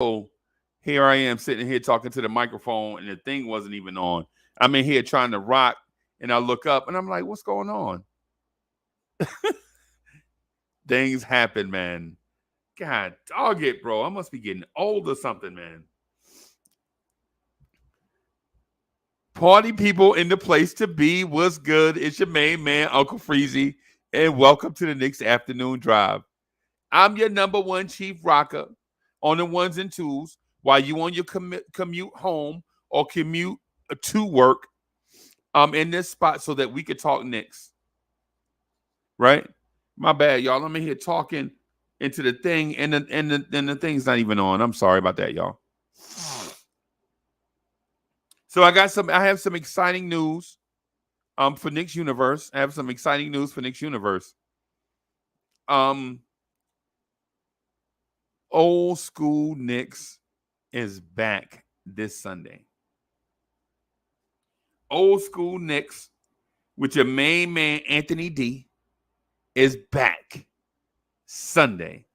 So here I am sitting here talking to the microphone, and the thing wasn't even on. I'm in here trying to rock, and I look up, and I'm like, "What's going on?" Things happen, man. God, dog it, bro. I must be getting old or something, man. Party people in the place to be. What's good? It's your main man, Uncle Freezy, and welcome to the Knicks Afternoon Drive. I'm your number one chief rocker on the ones and twos while you on your commute home or commute to work. I'm in this spot so that we could talk Knicks, right? My bad, y'all. I'm in here talking into the thing, and the thing's not even on. I'm sorry about that, y'all. So I have some exciting news for Knicks Universe. I have some exciting news for Knicks Universe. Um Old school Knicks is back this Sunday. Old school Knicks with your main man Anthony D is back Sunday.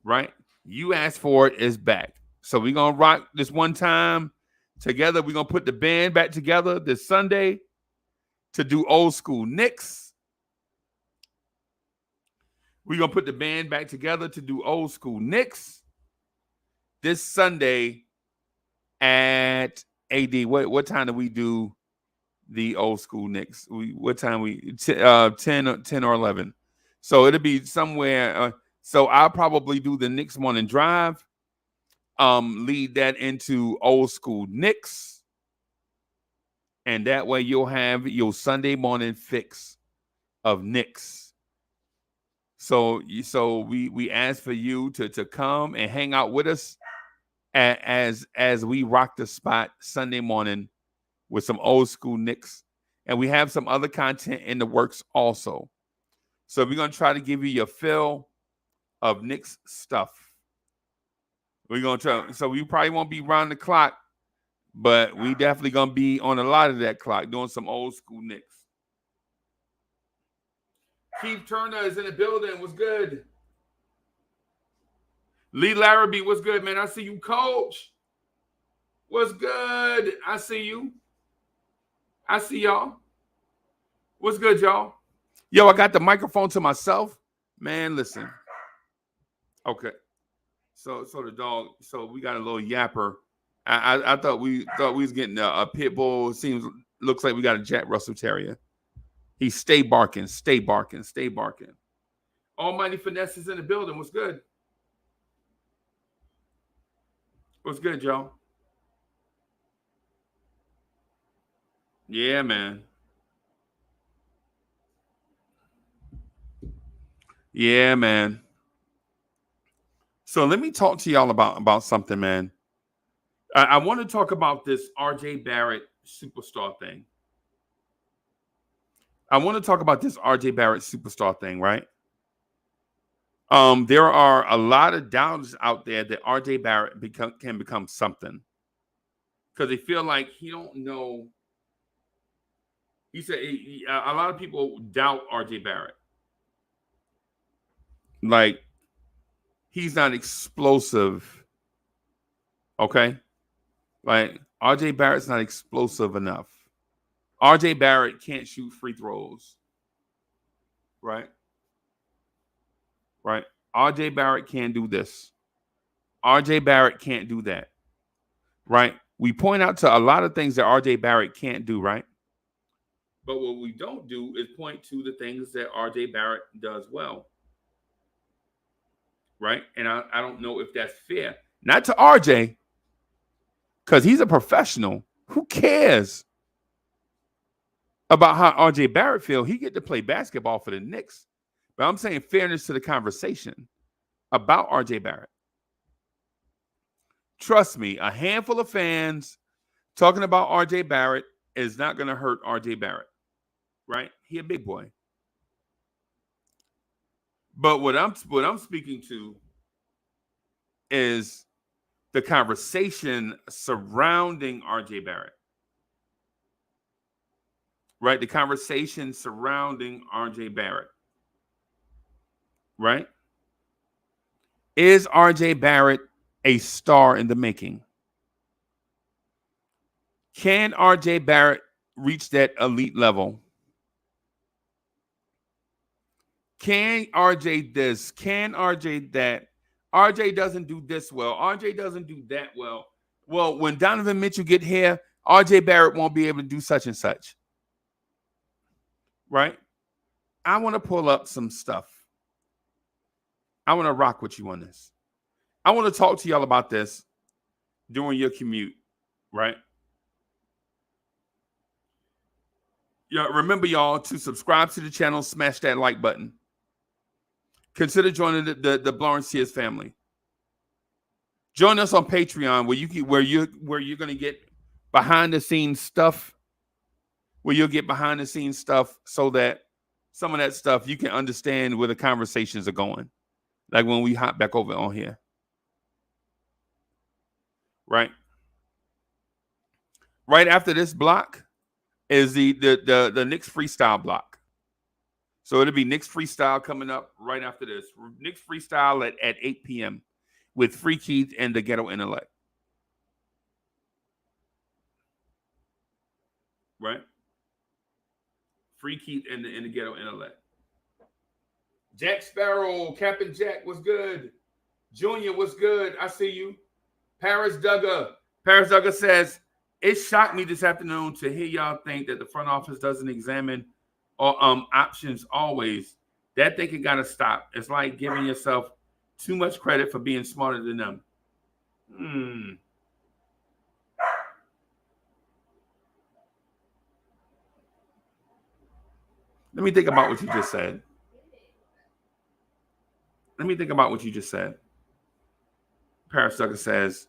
Right? You asked for it, is back. So we're gonna rock this one time together. We're gonna put the band back together this Sunday to do old school Knicks. We're gonna put the band back together to do old school Knicks this Sunday at AD. What time do we do the old school Knicks? What time 10 or 11. So it'll be somewhere. So I'll probably do the Knicks morning drive. Lead that into old school Knicks, and that way you'll have your Sunday morning fix of Knicks. So we ask for you to come and hang out with us as we rock the spot Sunday morning with some old school Knicks, and we have some other content in the works also. So we're gonna try to give you your fill of Knicks stuff. We're gonna try. So we probably won't be round the clock, but we definitely gonna be on a lot of that clock doing some old school Knicks. Keith Turner is in the building. What's good? Lee Larrabee, what's good, man? I see you, Coach. What's good? I see you. I see y'all. What's good, y'all? Yo, I got the microphone to myself. Man, listen. Okay. So the dog. So we got a little yapper. I thought we was getting a pit bull. Looks like we got a Jack Russell Terrier. He stay barking, stay barking, stay barking. Almighty Finesse is in the building. What's good? What's good, y'all? Yeah, man. Yeah, man. So let me talk to y'all about something, man. I want to talk about this RJ Barrett superstar thing. I want to talk about this RJ Barrett superstar thing, right? There are a lot of doubters out there that RJ Barrett can become something because they feel like he don't know. He said a lot of people doubt RJ Barrett. Like he's not explosive. Okay, like RJ Barrett's not explosive enough. RJ Barrett can't shoot free throws. Right? Right? RJ Barrett can't do this. RJ Barrett can't do that. Right? We point out to a lot of things that RJ Barrett can't do, right? But what we don't do is point to the things that RJ Barrett does well. Right? And I don't know if that's fair. Not to RJ, because he's a professional. Who cares about how RJ Barrett feels? He get to play basketball for the Knicks. But I'm saying fairness to the conversation about RJ Barrett. Trust me, a handful of fans talking about RJ Barrett is not going to hurt RJ Barrett. Right? He a big boy. But what I'm speaking to is the conversation surrounding RJ Barrett. Right? The conversation surrounding RJ Barrett. Right? Is RJ Barrett a star in the making. Can RJ Barrett reach that elite level? Can RJ this? Can RJ that? RJ doesn't do this well. RJ doesn't do that well. Well, when Donovan Mitchell get here, RJ Barrett won't be able to do such and such. Right? I want to pull up some stuff. I want to rock with you on this. I want to talk to y'all about this during your commute, right? Yeah, remember, y'all, to subscribe to the channel, smash that like button. Consider joining the Blorange Tears family. Join us on Patreon, where you're gonna get behind the scenes stuff, where you'll get behind the scenes stuff, so that some of that stuff you can understand where the conversations are going. Like when we hop back over on here, right? Right after this block is the Knicks freestyle block. So it'll be Knicks freestyle coming up right after this. Knicks freestyle at 8 p.m. with Free Keith and the Ghetto Intellect. Right? Free Keith and the Ghetto Intellect. Jack Sparrow, Captain Jack, what's good? Junior, what's good? I see you. Paris Duggar says, it shocked me this afternoon to hear y'all think that the front office doesn't examine options always. That thinking got to stop. It's like giving yourself too much credit for being smarter than them. Let me think about what you just said. Paris Duggar says,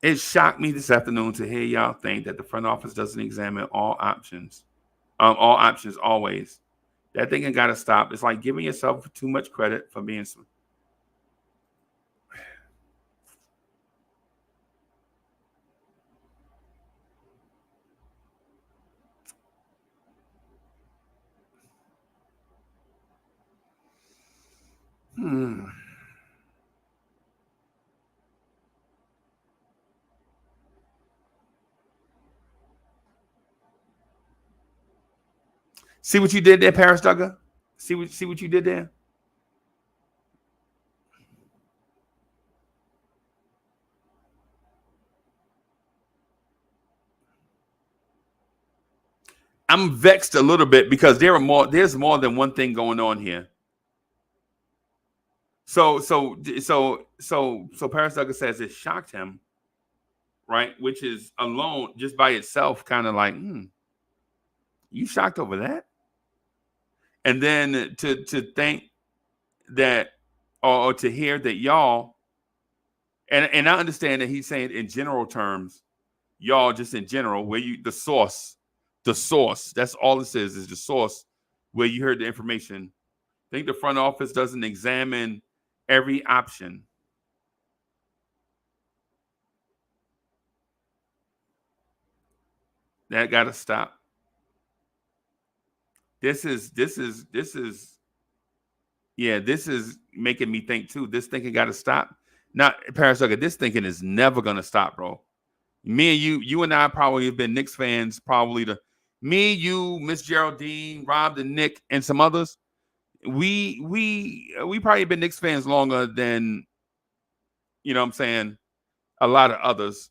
it shocked me this afternoon to hear y'all think that the front office doesn't examine all options always. That thinking got to stop. It's like giving yourself too much credit for being smart. See what you did there, Paris Duggar? See what you did there? I'm vexed a little bit because there's more than one thing going on here. So Paris Duggar says it shocked him, right? Which is alone, just by itself, kind of like, you shocked over that? And then to think that, or to hear that y'all, and I understand that he's saying in general terms, y'all just in general, where the source, that's all it says is the source where you heard the information. I think the front office doesn't examine every option. That got to stop. This is making me think too. This thinking got to stop. Not Paris Duggar, this thinking is never gonna stop, bro. Me and you and I probably have been Knicks fans, me, you, Miss Geraldine, Rob the Nick, and some others. We probably been Knicks fans longer than, you know what I'm saying, a lot of others.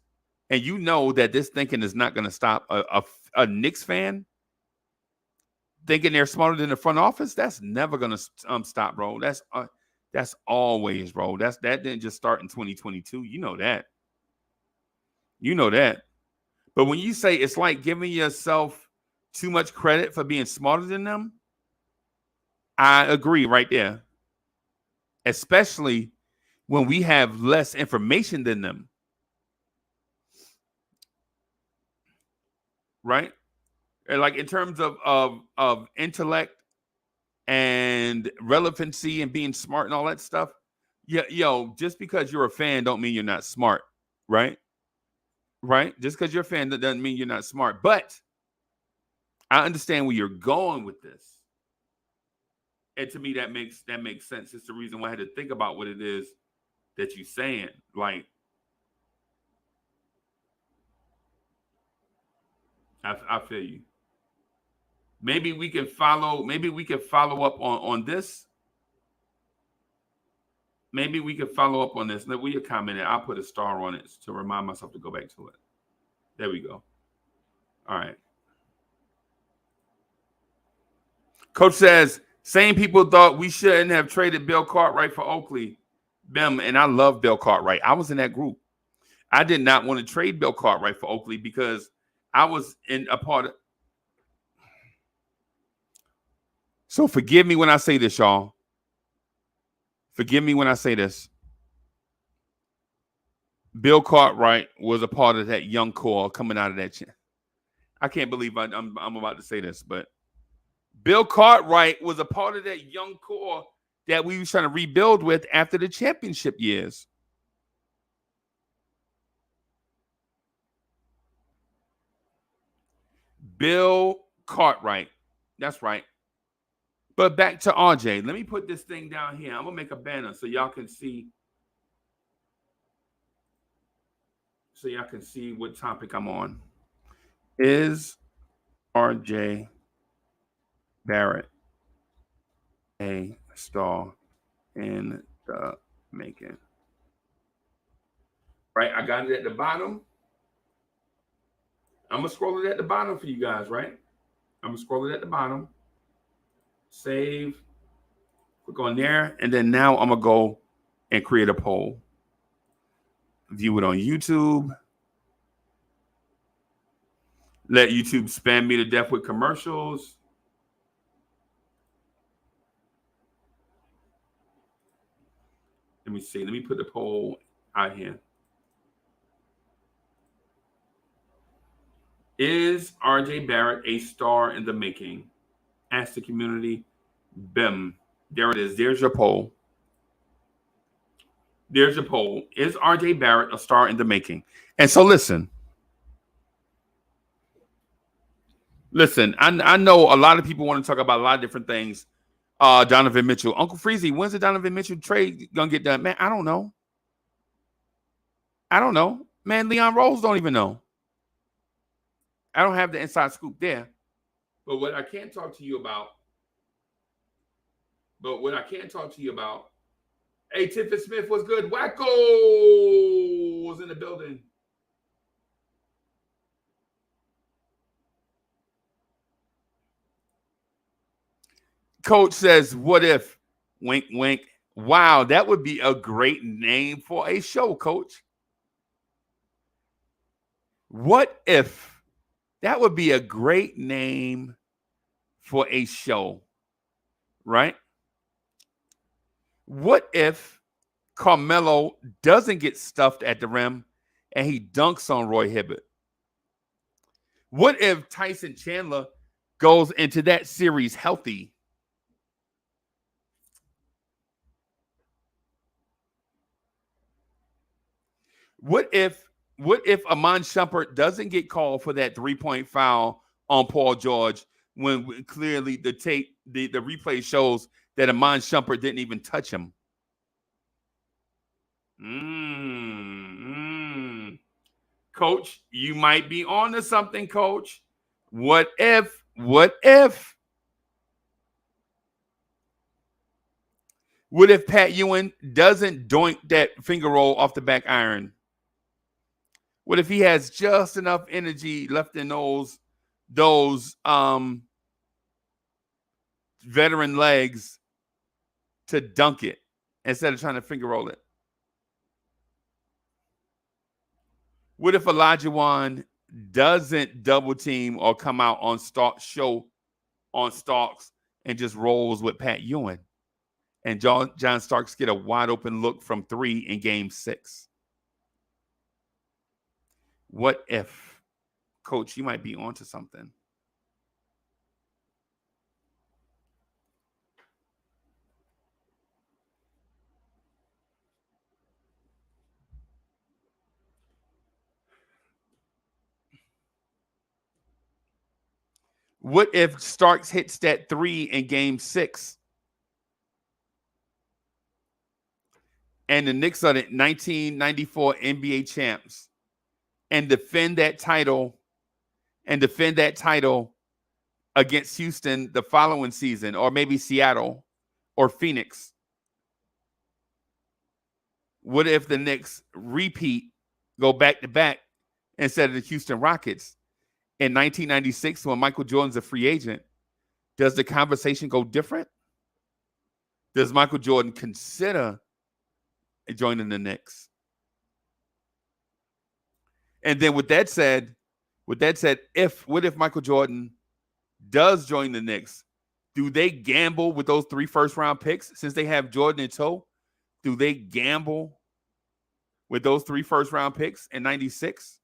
And you know that this thinking is not gonna stop. A Knicks fan thinking they're smarter than the front office, that's never gonna stop, bro. That's always, bro. That didn't just start in 2022. You know that. But when you say it's like giving yourself too much credit for being smarter than them, I agree right there. Especially when we have less information than them. Right? Like in terms of intellect and relevancy and being smart and all that stuff. Yeah, just because you're a fan don't mean you're not smart, right? Right? Just because you're a fan, that doesn't mean you're not smart. But I understand where you're going with this. And to me, that makes sense. It's the reason why I had to think about what it is that you're saying. Like, I feel you. Maybe we can follow. Maybe we can follow up on this. Maybe we can follow up on this. We commented. I'll put a star on it to remind myself to go back to it. There we go. All right. Coach says, same people thought we shouldn't have traded Bill Cartwright for Oakley. Bim, and I love Bill Cartwright. I was in that group. I did not want to trade Bill Cartwright for Oakley because I was in a part of. So forgive me when I say this, y'all. Forgive me when I say this. Bill Cartwright was a part of that young core coming out of that. I can't believe I'm about to say this, but Bill Cartwright was a part of that young core that we were trying to rebuild with after the championship years. Bill Cartwright. That's right. But back to RJ. Let me put this thing down here. I'm going to make a banner so y'all can see. So y'all can see what topic I'm on. Is RJ Barrett a star in the making? Right? I got it at the bottom. I'm going to scroll it at the bottom for you guys, right? I'm going to scroll it at the bottom. Save. Click on there. And then now I'm going to go and create a poll. View it on YouTube. Let YouTube spam me to death with commercials. Let me see. Let me put the poll out here. Is RJ Barrett a star in the making? Ask the community. Bim. There it is. There's your poll. There's your poll. Is RJ Barrett a star in the making? And so listen. Listen, I know a lot of people want to talk about a lot of different things. Donovan Mitchell. Uncle Freezy, when's the Donovan Mitchell trade going to get done? Man, I don't know. Man, Leon Rose don't even know. I don't have the inside scoop there. But what I can talk to you about, hey, Tiffany Smith was good. Wacko was in the building. Coach says, what if? Wink, wink. Wow, that would be a great name for a show, Coach. What if? That would be a great name for a show, right? What if Carmelo doesn't get stuffed at the rim and he dunks on Roy Hibbert? What if Tyson Chandler goes into that series healthy? What if Amon Shumpert doesn't get called for that 3-point foul on Paul George when clearly the replay shows that Amon Shumpert didn't even touch him? Coach, you might be on to something, Coach. What if Pat Ewing doesn't doink that finger roll off the back iron? What if he has just enough energy left in those veteran legs to dunk it instead of trying to finger roll it? What if Elijah Wan doesn't double team or come out on stalks and just rolls with Pat Ewing, and John Starks get a wide open look from 3 in Game 6? What if? Coach, you might be onto something. What if Starks hits that 3 in Game 6 and the Knicks are the 1994 NBA champs and defend that title against Houston the following season, or maybe Seattle or Phoenix, what if the Knicks repeat, go back to back instead of the Houston Rockets in 1996 when Michael Jordan's a free agent? Does the conversation go different? Does Michael Jordan consider joining the Knicks? And then with that said, what if Michael Jordan does join the Knicks? Do they gamble with those 3 first-round picks since they have Jordan in tow? Do they gamble with those 3 first-round picks in 96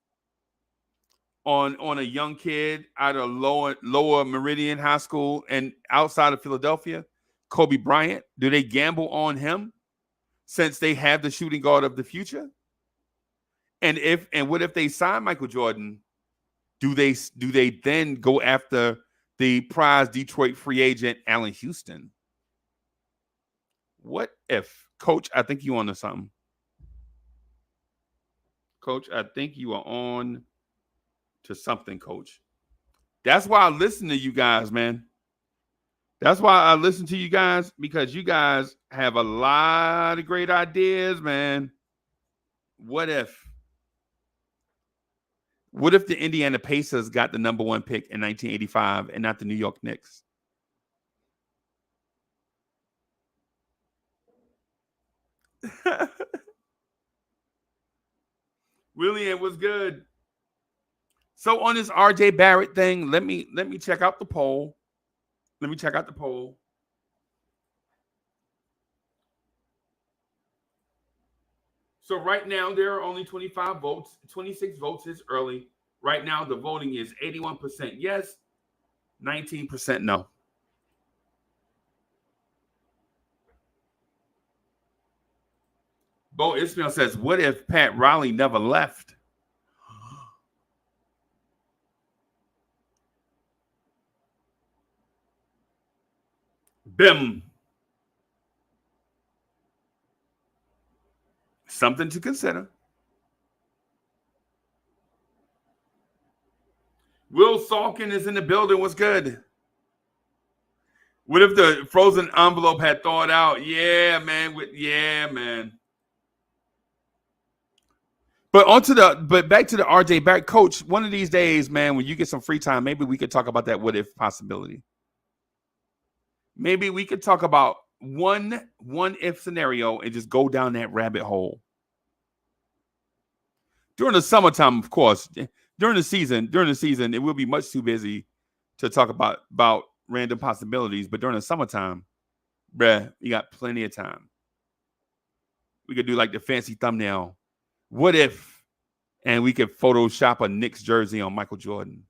on a young kid out of lower Meridian High School and outside of Philadelphia, Kobe Bryant? Do they gamble on him since they have the shooting guard of the future? And what if they sign Michael Jordan? Do they then go after the prize Detroit free agent Allen Houston? What if, Coach? I think you on to something. Coach, I think you are on to something, Coach. That's why I listen to you guys, man. That's why I listen to you guys, because you guys have a lot of great ideas, man. What if the Indiana Pacers got the number 1 pick in 1985 and not the New York Knicks? William was good. So on this RJ Barrett thing, let me check out the poll. Let me check out the poll. So right now there are only 25 votes. 26 votes is early. Right now the voting is 81% yes, 19% no. Bo Ismail says, what if Pat Riley never left? Bim. Something to consider. Will Salkin is in the building. What's good? What if the frozen envelope had thawed out? Yeah, man. Yeah, man. But back to the RJ Barrett. Coach, one of these days, man, when you get some free time, maybe we could talk about that what if possibility. Maybe we could talk about one if scenario and just go down that rabbit hole. During the summertime, of course. During the season, it will be much too busy to talk about random possibilities. But during the summertime, bruh, you got plenty of time. We could do like the fancy thumbnail. What if? And we could Photoshop a Knicks jersey on Michael Jordan.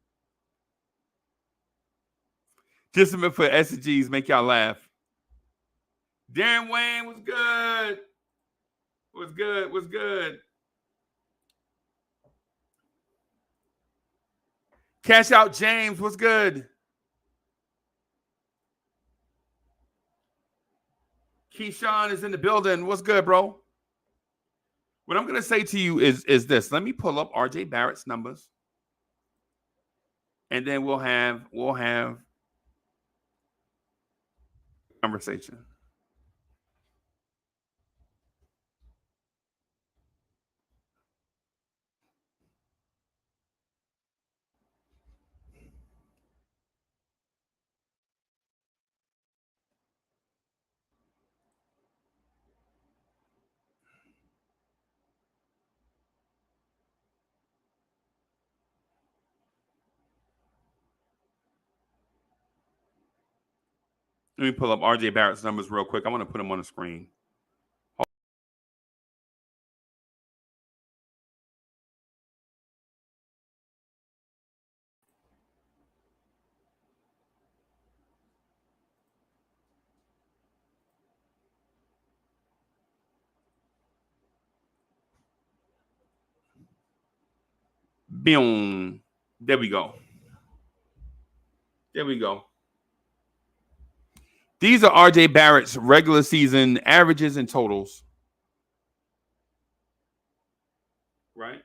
Just a minute for SGs, make y'all laugh. Darren Wayne was good. Was good. Cash Out James was good. Keyshawn is in the building. What's good, bro? What I'm gonna say to you is this. Let me pull up RJ Barrett's numbers, and then we'll have conversation. Let me pull up RJ Barrett's numbers real quick. I want to put them on the screen. Boom. There we go. These are RJ Barrett's regular season averages and totals. Right.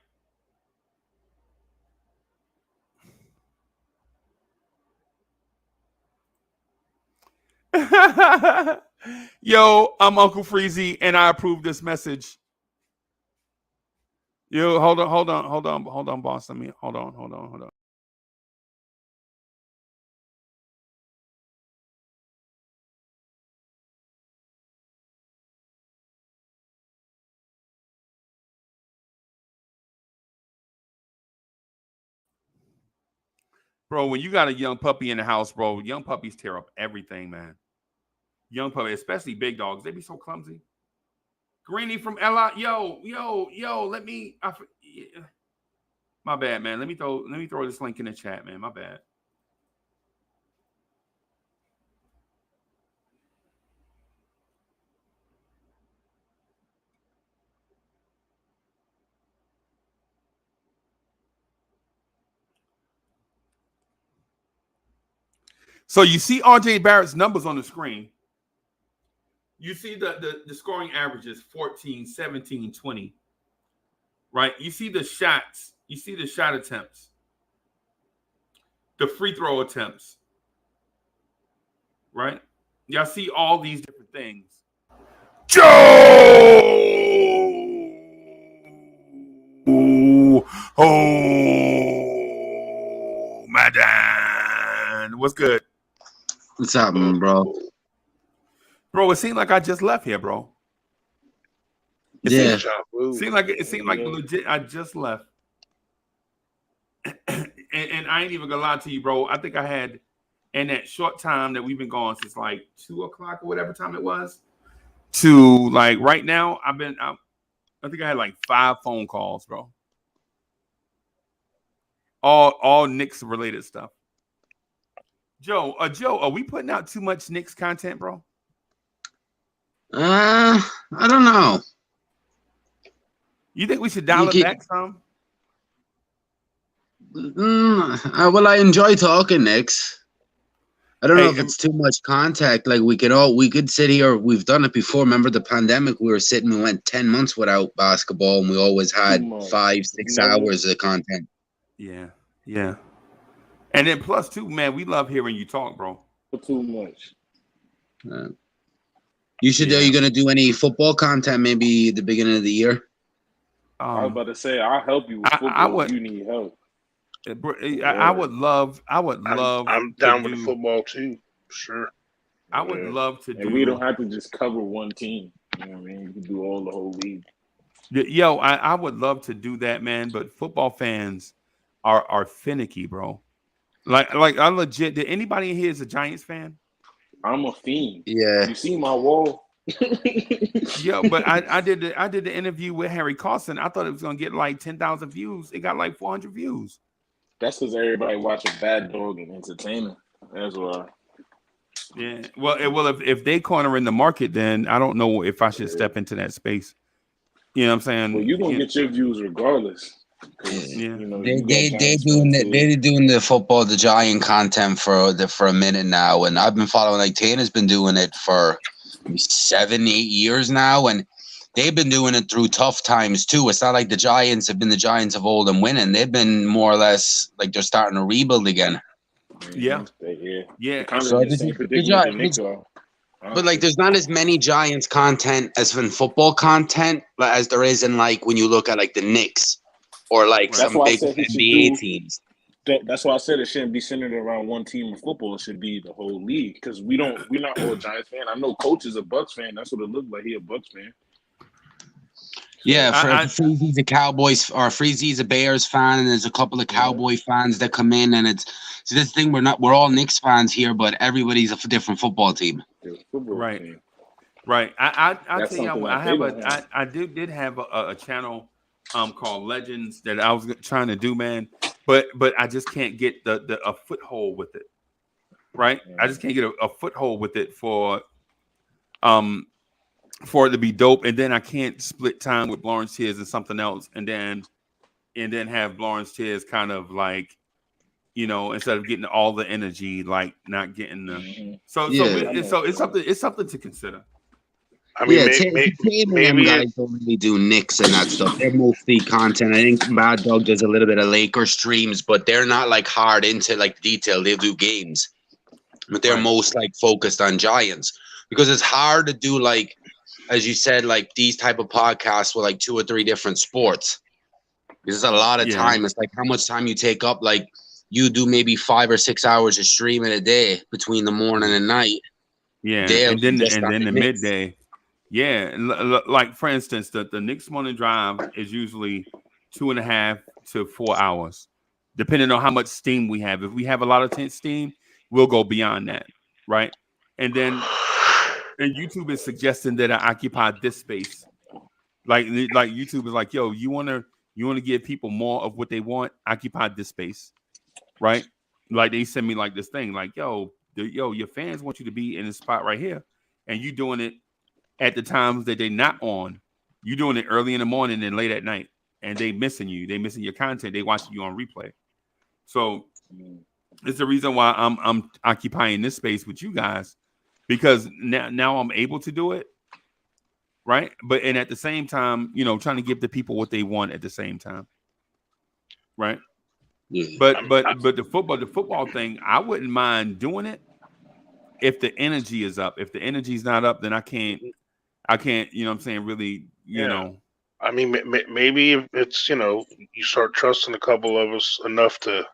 Yo, I'm Uncle Freezy, and I approve this message. Yo, hold on, boss. Hold on. Bro, when you got a young puppy in the house, bro, young puppies tear up everything, man. Young puppy, especially big dogs, they be so clumsy. Greenie from Ella, yo, let me. My bad, man. Let me throw this link in the chat, man. My bad. So you see RJ Barrett's numbers on the screen. You see the scoring averages 14, 17, 20. Right? You see the shots. You see the shot attempts. The free throw attempts. Right? Y'all see all these different things. Joe! Oh, Madan. What's good? What's happening, bro? Bro, it seemed like I just left here, bro. It seemed like legit. I just left, and I ain't even gonna lie to you, bro. I think I had in that short time that we've been gone since like 2:00 or whatever time it was to like right now. I think I had like 5 phone calls, bro. All Knicks related stuff. Joe, are we putting out too much Knicks content, bro? I don't know. You think we should dial it back some? Well, I enjoy talking Knicks. I don't know if it's too much contact. Like we could sit here. We've done it before. Remember the pandemic? We went 10 months without basketball, and we always had 5-6 hours of content. Yeah. And then plus too, man, we love hearing you talk, bro. Too much. You should. Are you gonna do any football content? Maybe the beginning of the year. I was about to say I'll help you with football if you need help. I would love. I'm down with the football too, sure. I would love to do. And we don't have to just cover one team. You know what I mean? You can do all the whole league. Yo, I would love to do that, man. But football fans are finicky, bro. Like I legit. Did anybody in here is a Giants fan? I'm a fiend. Yeah. You see my wall? Yo, but I did the interview with Harry Carson. I thought it was gonna get like 10,000 views. It got like 400 views. That's because everybody watching Bad Dog and entertainment. That's why. Yeah. Well, if they corner in the market, then I don't know if I should step into that space. You know what I'm saying? Well, you're gonna get your views regardless. Yeah. You know, they're doing the football, the Giant content for a minute now, and I've been following. Like Tana's been doing it for 7-8 years now, and they've been doing it through tough times too. It's not like the Giants have been the Giants of old and winning. They've been more or less like they're starting to rebuild again. Yeah. Kind of So the same predicament the Knicks are. But like, there's not as many Giants content as in football content, as there is in like when you look at like the Knicks or like some big NBA teams. That's why I said it shouldn't be centered around one team of football. It should be the whole league because we're not all Giants fan. I know Coach is a Bucks fan. That's what it looked like. He a Bucks fan. Yeah, Freezy's a Cowboys or Freezy's a Bears fan, and there's a couple of Cowboy fans that come in, and it's this thing. We're all Knicks fans here, but everybody's a different football team. Right. I'll tell you, I did have a channel called Legends that I was trying to do, man, but I just can't get a foothold with it. Right, I just can't get a foothold with it for it to be dope, and then I can't split time with Blorange Tears and something else, and then have Blorange Tears kind of like, you know, instead of getting all the energy, like not getting the. So it's something to consider. I mean, Tatum and them maybe guys don't really do Knicks and that stuff. They're mostly content. I think Mad Dog does a little bit of Lakers streams, but they're not like hard into like detail. They do games, but they're most like focused on Giants because it's hard to do like, as you said, like these type of podcasts with like 2 or 3 different sports. Because it's a lot of time. It's like how much time you take up. Like you do maybe 5 or 6 hours of streaming a day between the morning and night. Yeah, Daily, and then the Knicks. midday. Yeah, like for instance, the Knicks morning drive is usually 2.5 to 4 hours, depending on how much steam we have. If we have a lot of steam, we'll go beyond that, right? And YouTube is suggesting that I occupy this space. Like YouTube is like, yo, you wanna give people more of what they want, occupy this space, right? Like they send me like this thing, like, yo, your fans want you to be in this spot right here, and you doing it at the times that they're not on. You doing it early in the morning and late at night, and they missing you. They missing your content. They watching you on replay. So it's the reason why I'm occupying this space with you guys, because now I'm able to do it, right? But and at the same time, trying to give the people what they want at the same time, right? Yeah. But the football thing, I wouldn't mind doing it if the energy is up. If the energy's not up, then I can't, you know what I'm saying, really, you know. I mean, maybe if it's, you start trusting a couple of us enough to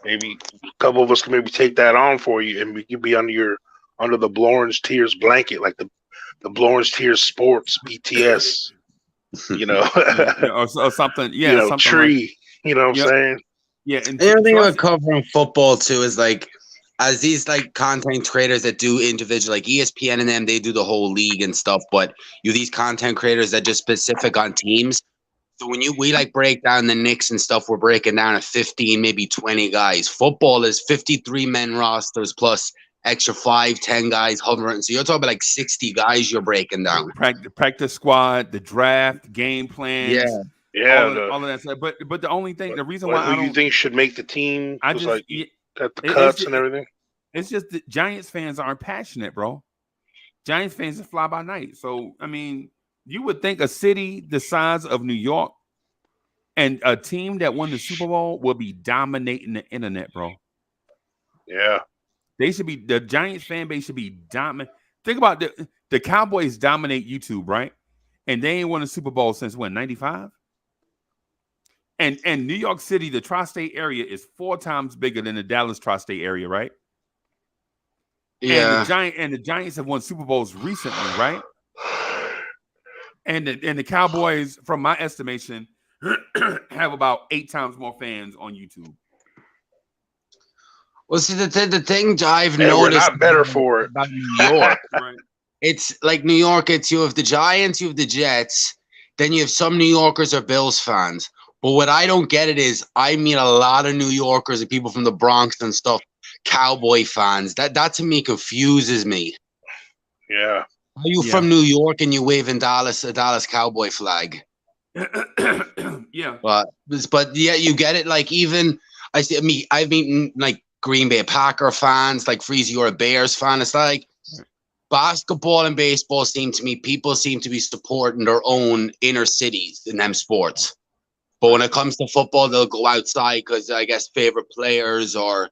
maybe a couple of us can maybe take that on for you, and we can be under the Blorange Tears blanket, like the Blorange Tears Sports BTS, or something. Yeah, something tree. Like, you know what I'm saying? Yeah, and the other thing about covering football too is like, as these like content creators that do individual, like ESPN and them, they do the whole league and stuff. But these content creators that just specific on teams. So when we like break down the Knicks and stuff, we're breaking down at 15, maybe 20 guys. Football is 53 men rosters plus extra 5-10 guys hovering. So you're talking about like 60 guys you're breaking down. Practice squad, the draft, game plans. Yeah, all of that stuff. But the only thing, the reason why you think should make the team, got the cuts and everything. It's just that Giants fans aren't passionate, bro. Giants fans are fly by night. So I mean, you would think a city the size of New York and a team that won the Super Bowl will be dominating the internet, bro. Yeah, the Giants fan base should be dominant. Think about the Cowboys dominate YouTube, right? And they ain't won a Super Bowl since when, 95? And New York City, the tri-state area, is 4 times bigger than the Dallas tri-state area, right? Yeah. And the Giants have won Super Bowls recently, right? And the Cowboys, from my estimation, have about 8 times more fans on YouTube. Well, see, the thing I've noticed, we're not better for it about New York. Right. It's like New York. It's you have the Giants, you have the Jets, then you have some New Yorkers are Bills fans. But what I don't get is I meet a lot of New Yorkers and people from the Bronx and stuff, Cowboy fans. That to me confuses me. Yeah. Are you from New York and you waving a Dallas Cowboy flag? Yeah. But yeah, you get it. Like even I've meeting like Green Bay Packer fans, like Freeze, you're a Bears fan. It's like basketball and baseball people seem to be supporting their own inner cities in them sports. But when it comes to football, they'll go outside because I guess favorite players or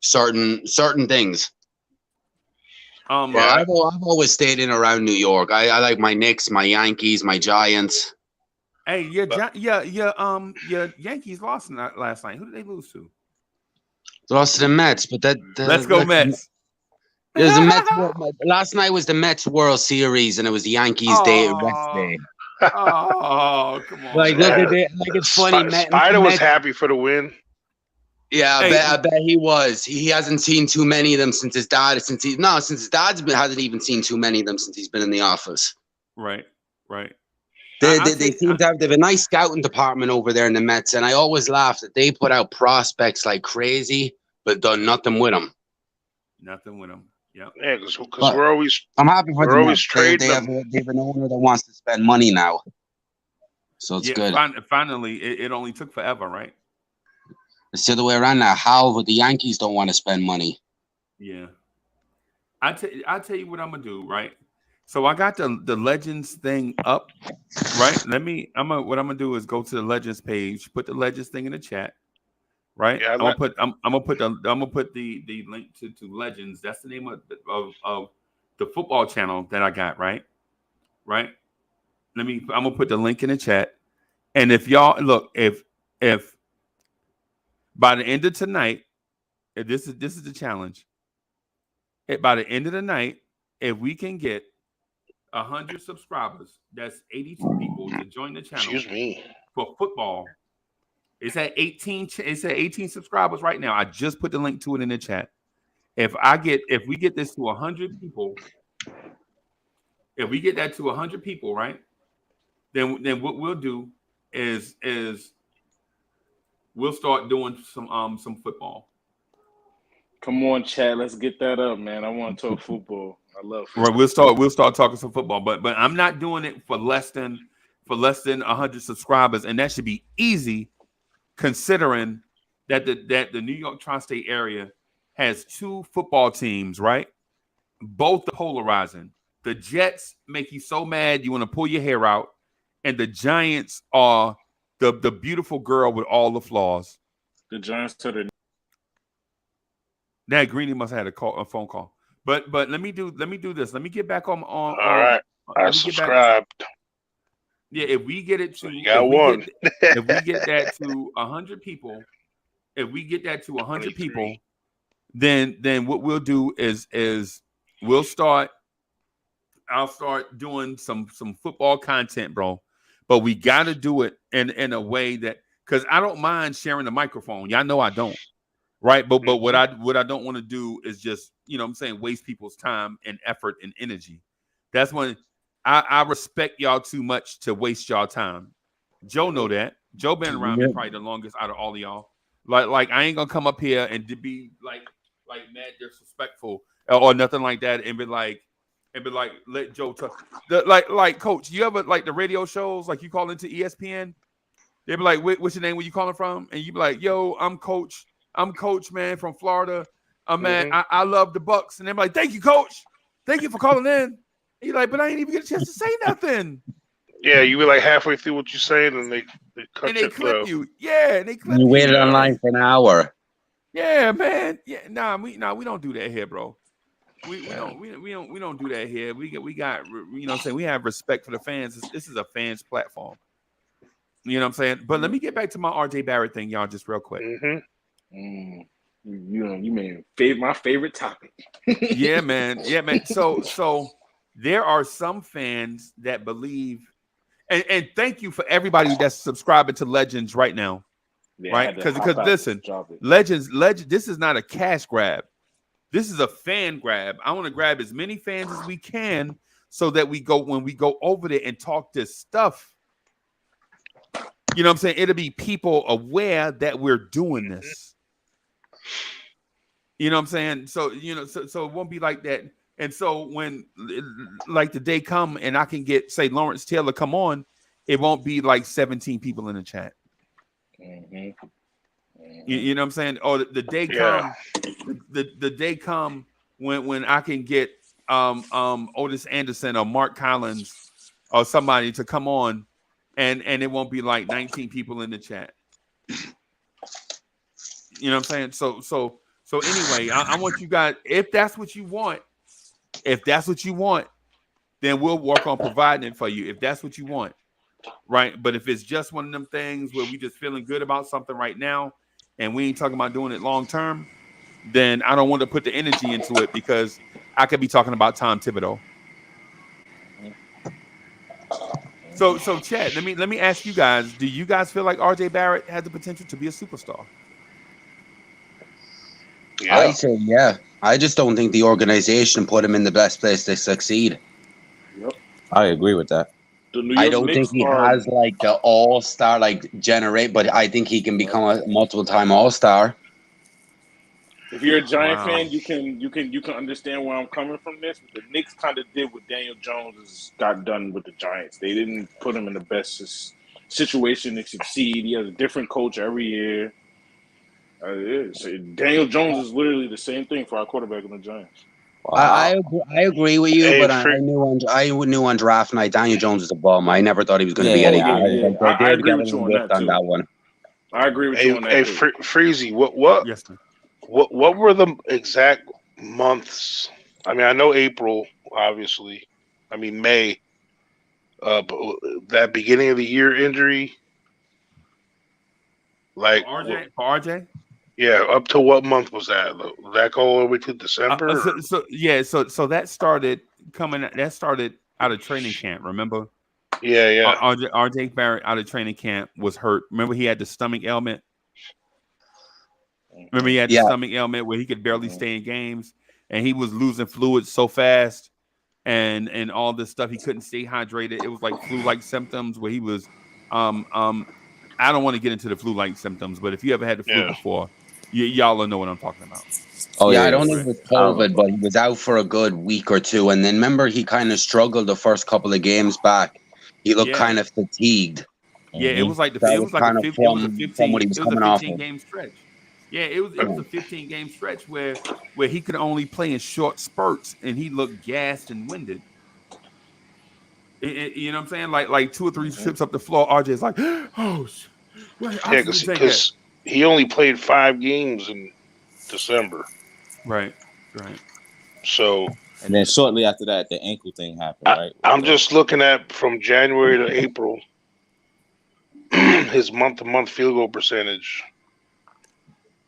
certain things. I've always stayed in around New York. I like my Knicks, my Yankees, my Giants. Hey, your Yankees lost last night. Who did they lose to? Lost to the Mets, but let's go Mets. It was the Mets. Last night was the Mets World Series, and it was the Yankees Day rest day. Oh, come on! Like, look at it. Like, it's funny. Spider was happy for the win. Yeah, I bet he was. He hasn't seen too many of them since his dad. Since his dad's hasn't even seen too many of them since he's been in the office. Right. They seem to have a nice scouting department over there in the Mets, and I always laugh that they put out prospects like crazy, but done nothing with them. Nothing with them. Yep. Yeah, because we're always. I'm happy for them. We're always trading. They have an owner that wants to spend money now, so it's good. Finally, it only took forever, right? It's the other way around now. How the Yankees don't want to spend money? Yeah, I tell you what I'm gonna do, right? So I got the Legends thing up, right? What I'm gonna do is go to the Legends page, put the Legends thing in the chat, right? Yeah, I'm gonna put the link to Legends. That's the name of the football channel that I got, right? Right. I'm gonna put the link in the chat. And if y'all look, if by the end of tonight, if this is the challenge. By the end of the night, if we can get 100 subscribers, that's 82 people to join the channel excuse me. for football. It's at 18. It's at 18 subscribers right now. I just put the link to it in the chat. If we get this to 100 people, if we get that to 100 people, right? Then what we'll do is we'll start doing some football. Come on, Chad. Let's get that up, man. I want to talk football. I love football. Right, we'll start talking some football, but I'm not doing it for less than 100 subscribers, and that should be easy, considering that the New York tri-state area has 2 football teams, right? Both are polarizing. The Jets make you so mad you want to pull your hair out, and the Giants are the beautiful girl with all the flaws. The Giants to the That Greeny must have had a phone call. But let me do this. Let me get back on. All right, I subscribed. Yeah, if we get it to, you got one. If we get that to 100 people, then what we'll do is I'll start doing some football content, bro. But we got to do it in a way that, because I don't mind sharing the microphone. Y'all know I don't. Right. But what I don't want to do is just, you know what I'm saying, waste people's time and effort and energy. That's when I respect y'all too much to waste y'all time. Joe know that. Joe been around me probably the longest out of all of y'all. Like I ain't gonna come up here and to be like mad disrespectful or nothing like that and be like let Joe talk. Like Coach, you ever like the radio shows, like you call into ESPN? They be like, what's your name? Where you calling from? And you be like, yo, I'm Coach, man, from Florida. Man, I love the Bucks. And they're like, thank you, Coach. Thank you for calling in. And you're like, but I ain't even get a chance to say nothing. Yeah, you be like halfway through what you're saying, and they clip you. Yeah, and they clip you. Waited online for an hour. Yeah, man. Yeah, we don't do that here, bro. We don't do that here. We got you know what I'm saying, we have respect for the fans. This is a fans platform. You know what I'm saying? But let me get back to my RJ Barrett thing, y'all, just real quick. You made my favorite topic. Yeah, man. So there are some fans that believe, and thank you for everybody that's subscribing to Legends right now. Yeah, right? Because listen, Legends, this is not a cash grab. This is a fan grab. I want to grab as many fans as we can so that when we go over there and talk this stuff, you know what I'm saying, it'll be people aware that we're doing this. You know what I'm saying? So, so it won't be like that. And so when like the day come and I can get, say, Lawrence Taylor come on, it won't be like 17 people in the chat. You know what I'm saying? Or the day come, the day come when I can get Otis Anderson or Mark Collins or somebody to come on, and it won't be like 19 people in the chat. You know what I'm saying? So anyway, I want you guys, if that's what you want, then we'll work on providing it for you. If that's what you want, right? But if it's just one of them things where we just feeling good about something right now, and we ain't talking about doing it long term, then I don't want to put the energy into it because I could be talking about Tom Thibodeau. So Chad, let me ask you guys: do you guys feel like RJ Barrett has the potential to be a superstar? Yeah. I say yeah. I just don't think the organization put him in the best place to succeed. Yep. I agree with that. I don't think he has like the all-star generate, but I think he can become a multiple-time all-star. If you're a Giant fan, you can understand where I'm coming from this. The Knicks kind of did what Daniel Jones got done with the Giants. They didn't put him in the best situation to succeed. He has a different coach every year. So Daniel Jones is literally the same thing for our quarterback in the Giants. I agree with you, Hey, but I knew on draft night Daniel Jones was a bum. I never thought he was going to be any good. Like, I they agree got with you on whipped that on too. that one. I agree with you on that Hey, too. Freezy, what Yes, sir. what were the exact months? I mean, I know April, obviously. I mean May. But that beginning of the year injury, like, For RJ? yeah, up to what month was that? Did that go all the way to December? So that started out of training camp. Remember, Yeah. RJ Barrett out of training camp was hurt. Remember, he had the stomach ailment. Remember, he had the stomach ailment where he could barely stay in games, and he was losing fluids so fast, and all this stuff. He couldn't stay hydrated. It was like flu-like symptoms where he was. I don't want to get into the flu-like symptoms, but if you ever had the flu before, y'all will know what I'm talking about. Oh yeah, I don't think it was COVID, but he was out for a good week or two, and then remember he kind of struggled the first couple of games back. He looked kind of fatigued. Yeah, it was like a 15 game stretch. Yeah, it was a 15 game stretch where he could only play in short spurts, and he looked gassed and winded. You know what I'm saying? Like 2 or 3 trips up the floor, RJ's like, oh, yeah, because he only played 5 games in December. Right. So, and then shortly after that, the ankle thing happened, right? I'm just looking at from January to April, his month-to-month field goal percentage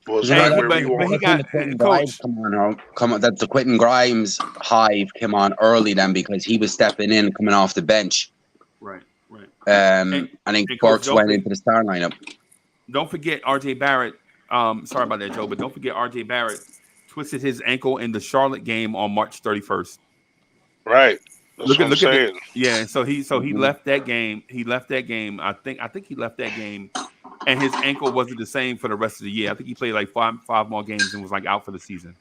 was right where we were. But he got coach. Come on, that's the Quentin Grimes hive came on early then because he was stepping in, coming off the bench. Right. I think Burks went into the star lineup. Don't forget RJ Barrett. Sorry about that, Joe, but don't forget RJ Barrett twisted his ankle in the Charlotte game on March 31st. Right. Look at it. So he left that game. He left that game. I think he left that game, and his ankle wasn't the same for the rest of the year. I think he played like five more games and was like out for the season.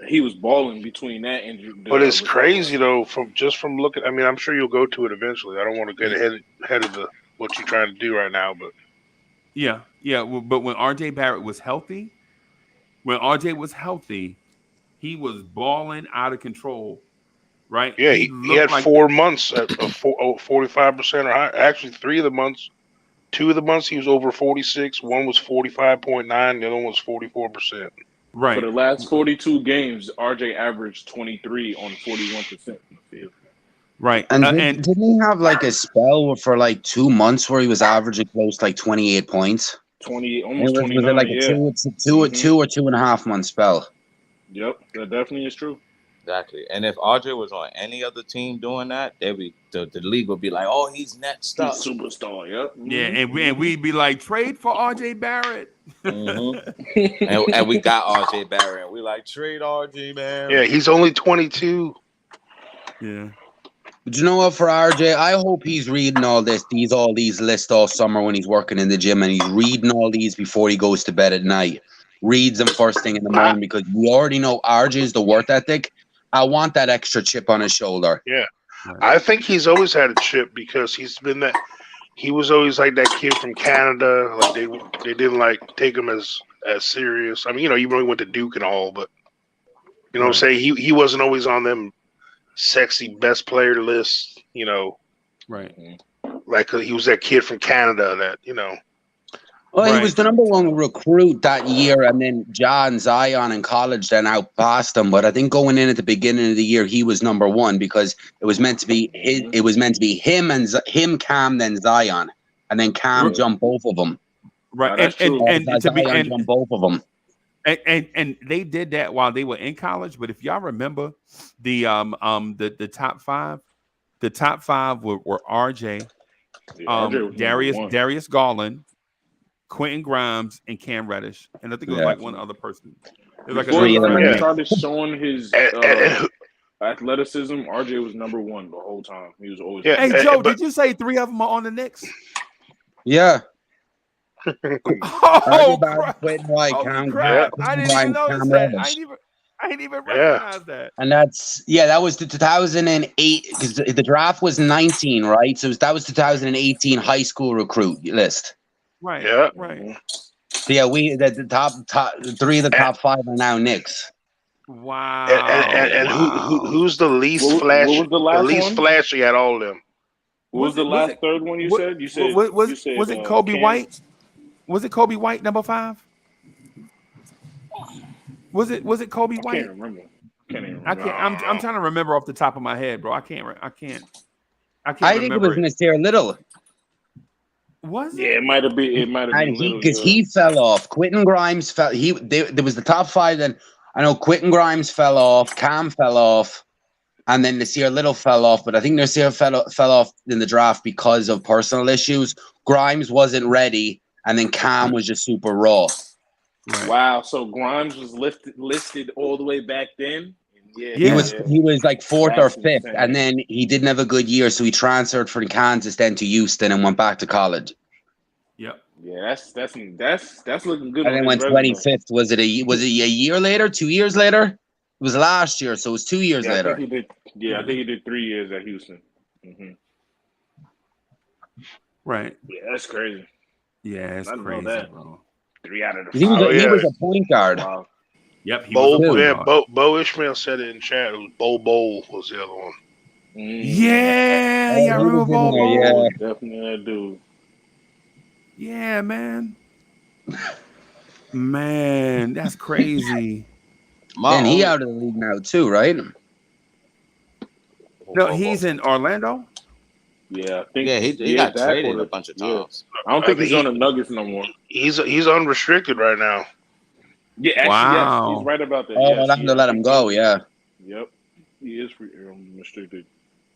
He was balling between that injury. But it's crazy though, from looking. I mean, I'm sure you'll go to it eventually. I don't want to get ahead of what you're trying to do right now, but yeah. But when RJ Barrett was healthy, he was balling out of control. Right? Yeah, he had like 4 months at 45% or higher. Actually, 3 of the months, 2 of the months he was over 46. One was 45.9. The other one was 44%. Right. For the last 42 games, RJ averaged 23 on 41% from the field. Right. And didn't he have like a spell for like 2 months where he was averaging close to like 28 points? 28, almost 29. Was it like a 2 or 2.5 month spell? Yep, that definitely is true. Exactly. And if RJ was on any other team doing that, the league would be like, oh, he's next up. Superstar, yep. Mm-hmm. Yeah, and we'd be like, trade for RJ Barrett. Mm-hmm. and we got RJ Barrett. And we like, trade RJ Barrett. Yeah, he's only 22. Yeah. But you know what, for RJ, I hope he's reading all these lists all summer when he's working in the gym, and he's reading all these before he goes to bed at night. Reads them first thing in the morning because we already know RJ is the work ethic. I want that extra chip on his shoulder. Yeah. I think he's always had a chip because he was always like that kid from Canada. Like they didn't like take him as serious. I mean, he really went to Duke and all, but you know what I'm saying? He wasn't always on them sexy best player lists, Right. Like he was that kid from Canada that, Well, he was the number 1 recruit that year, and then John Zion in college then outpassed him. But I think going in at the beginning of the year, he was number 1 because it was meant to be him, Cam, then Zion, and then Cam jumped both of them. Right, and Zion jumped both of them. And they did that while they were in college. But if y'all remember, the top 5, were RJ, Darius Garland, Quentin Grimes, and Cam Reddish, and I think it was like one other person. It was like before he started showing his athleticism, RJ was number 1 the whole time. He was always. Hey Joe, did you say 3 of them are on the Knicks? Yeah. Oh crap! I didn't even notice that. I didn't even recognize that. And that was the 2008 because the draft was 19, right? So that was 2018 high school recruit list. Right. Yeah. Right. So yeah, the top 3 of the top 5 are now Knicks. Wow. And who's the least What flashy? was the last The least one? flashy at all of them. What was the last third one you said? You said was it Kobe Cam? White? Was it Kobe White number 5? Was it Kobe I White? can't remember. I'm trying to remember off the top of my head, bro. I can't I think remember it was Nasir Little. Was it? Yeah, it might have been. And he fell off. Quentin Grimes fell. There was the top 5. Then I know Quentin Grimes fell off. Cam fell off, and then Nasir Little fell off. But I think Nasir fell off in the draft because of personal issues. Grimes wasn't ready, and then Cam was just super raw. Right. Wow. So Grimes was listed all the way back then. Yeah. He was like 4th or 5th, insane. and then he didn't have a good year, so he transferred from Kansas then to Houston and went back to college. Yep. Yeah, that's looking good. And then went 25th. Was it a year later? 2 years later? It was last year, so it was 2 years later. I think he did 3 years at Houston. Mm-hmm. Right. Yeah, that's crazy. Yeah, it's crazy, bro. 3 out of the 5. He was a point guard. Wow. Yep. He was a point guard. Bo Ishmael said it in chat. It was Bo was the other one. Yeah, I remember Bo. Yeah, definitely that dude. Yeah, man. Man, that's crazy. And he out of the league now too, right? No, he's in Orlando. Yeah, I think. Yeah, he got traded a bunch of times. I don't think he's on the Nuggets no more. He's unrestricted right now. Yeah, actually, yes, he's right about that. Oh, yes, I'm to let him go. Yeah. Yep, he is restricted.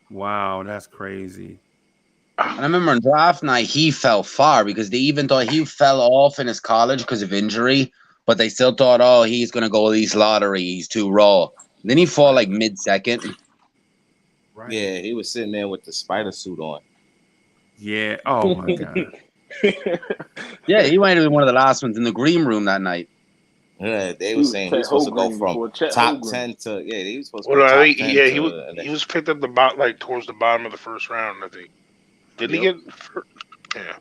Wow, that's crazy. And I remember on draft night, he fell far because they even thought he fell off in his college because of injury, but they still thought, oh, he's going to go East lottery. He's too raw. And then he fall like mid-second. Right. Yeah, he was sitting there with the spider suit on. Yeah. Oh, my God. Yeah, he might have been one of the last ones in the green room that night. Yeah, they were saying he was supposed to go from top 10 to he was supposed to. Well, I think he was picked up towards the bottom of the first round. I think. Did he get? Yeah.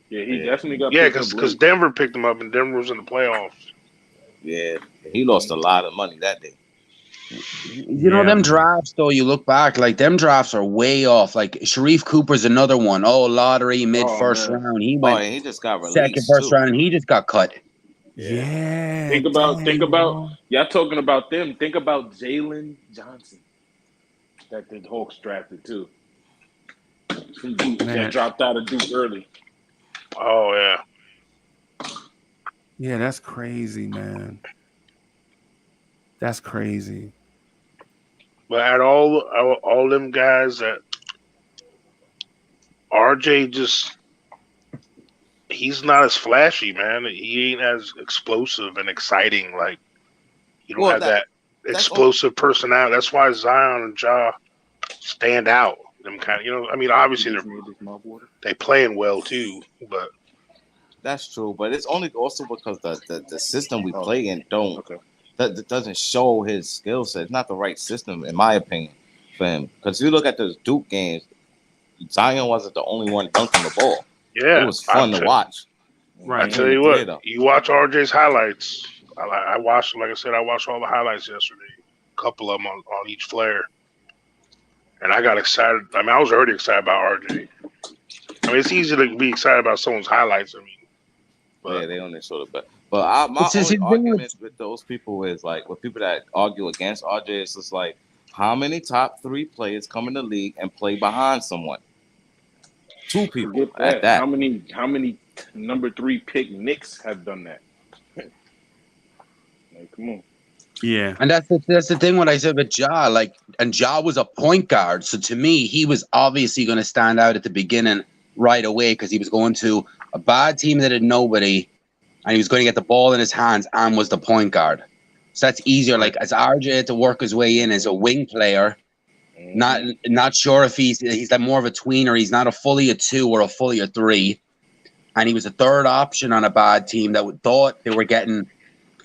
Yeah, he definitely got. Yeah, because Denver picked him up, and Denver was in the playoffs. Yeah, he lost a lot of money that day. You know, them drafts, though, you look back, like, them drafts are way off. Like, Sharif Cooper's another one. Oh, lottery, mid-first round. He went he just got released second, first round, and he just got cut. Yeah. Think about y'all talking about them. Think about Jalen Johnson that the Hawks drafted, too. Some dude that dropped out of Duke early. Oh, yeah. Yeah, that's crazy, man. That's crazy. But at all them guys that RJ he's not as flashy, man. He ain't as explosive and exciting. Like, you don't have that explosive personality. That's why Zion and Ja stand out. Them kind of, I mean, obviously they playing well too, but that's true. But it's only also because the system we play in that doesn't show his skill set. It's not the right system, in my opinion, for him. Because if you look at those Duke games, Zion wasn't the only one dunking the ball. Yeah, it was fun to watch. Right. I tell you what, you watch RJ's highlights. I watched, like I said, I watched all the highlights yesterday. A couple of them on each flare. And I got excited. I mean, I was already excited about RJ. I mean, it's easy to be excited about someone's highlights. I mean, but they only show the best. But my only argument with those people is like, with people that argue against RJ, it's just like, how many top 3 players come in the league and play behind someone? 2 people at that. How many number 3 pick Knicks have done that? Like, come on. Yeah, and that's the thing. What I said with Ja, like, and Ja was a point guard, so to me, he was obviously going to stand out at the beginning right away because he was going to a bad team that had nobody, and he was going to get the ball in his hands and was the point guard. So that's easier. Like, as RJ had to work his way in as a wing player, not sure if he's like more of a tweener. He's not a fully a 2 or a fully a 3, and he was a third option on a bad team that thought they were getting.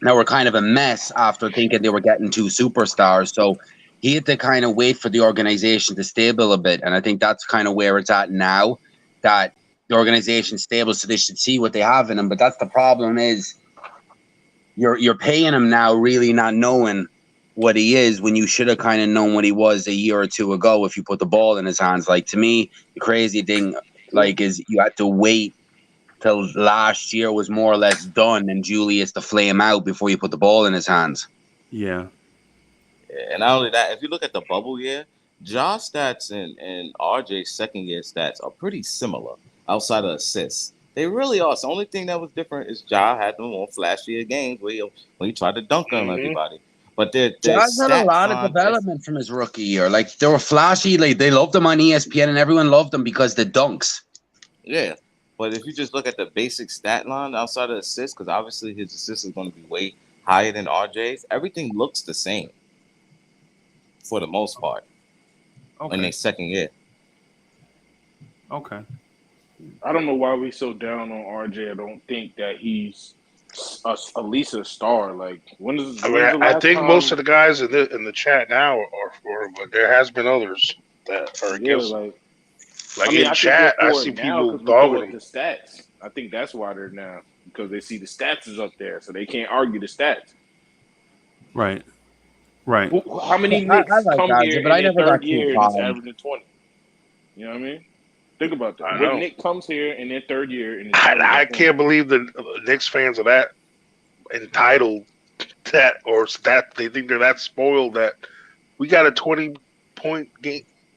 Now we're kind of a mess after thinking they were getting 2 superstars. So he had to kind of wait for the organization to stable a bit. And I think that's kind of where it's at now, that the organization's stable, so they should see what they have in him. But that's the problem is you're paying him now really not knowing what he is when you should have kind of known what he was a year or two ago if you put the ball in his hands. Like, to me, the crazy thing, like, is you had to wait till last year was more or less done and Julius to flame out before you put the ball in his hands. Yeah. And not only that, if you look at the bubble year, Josh stats and RJ's second year stats are pretty similar outside of assists. They really are. So the only thing that was different is Ja had the more flashier games when he tried to dunk on everybody. But their Josh had a lot of development from his rookie year. Like, they were flashy. Like, they loved him on ESPN and everyone loved him because the dunks. Yeah. But if you just look at the basic stat line outside of assists, because obviously his assists is going to be way higher than RJ's, everything looks the same for the most part in their second year. Okay. I don't know why we so down on RJ. I don't think that he's at least a star. Like, I think most of the guys in the chat now are for him, but there has been others that are against him. In chat, I see people dogging him. The stats. I think that's why they're now, because they see the stats is up there, so they can't argue the stats. Right. How many Knicks come here in their third year and it's averaging 20? You know what I mean? Think about that. What Nick comes here in their third year and I can't believe the Knicks fans are that entitled that, or that they think they're that spoiled that we got a 20-point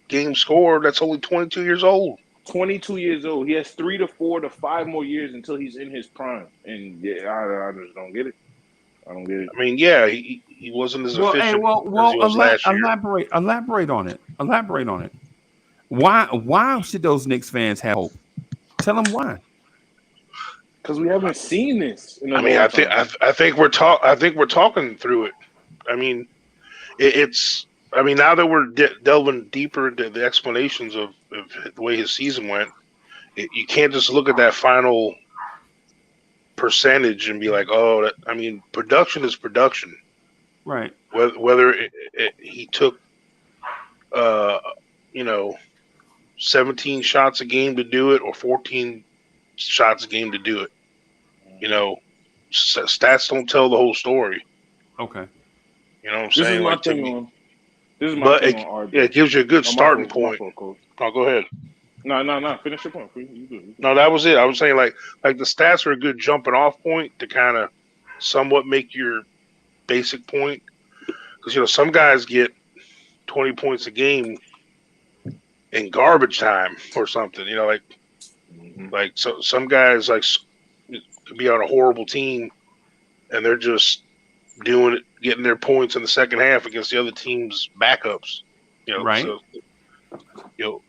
game score that's only 22 years old. 22 years old. He has 3 to 4 to 5 more years until he's in his prime. And I just don't get it. I don't get it. I mean, yeah, he wasn't as efficient as he was last year. Elaborate on it. Elaborate on it. Why should those Knicks fans have hope? Tell them why. Because we haven't seen this. I think we're talking through it. I mean, now that we're delving deeper into the explanations of the way his season went, you can't just look at that final percentage and be like, production is production. Right. Whether he took, 17 shots a game to do it or 14 shots a game to do it. Stats don't tell the whole story. Okay. You know what I'm saying? This is my thing on RJ. It gives you a good starting point. Go ahead. No. Finish your point. You No, that was it. I was saying like the stats are a good jumping off point to kind of somewhat make your basic point. Because, some guys get 20 points a game in garbage time or something, so some guys could be on a horrible team and they're just doing it, getting their points in the second half against the other team's backups, right. So,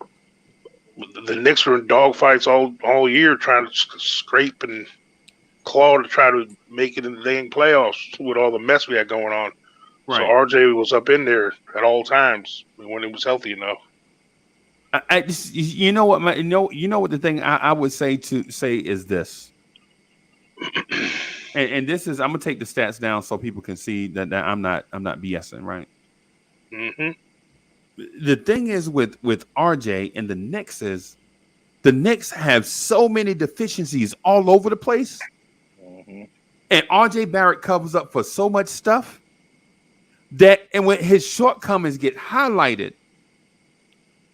the Knicks were in dogfights all year trying to scrape and claw to try to make it in the dang playoffs with all the mess we had going on. Right. So RJ was up in there at all times when he was healthy enough. You know what the thing I would say is this, and this is, I'm gonna take the stats down so people can see that I'm not BSing, right? Mm-hmm. The thing is with RJ and the Knicks is the Knicks have so many deficiencies all over the place, and RJ Barrett covers up for so much stuff and when his shortcomings get highlighted.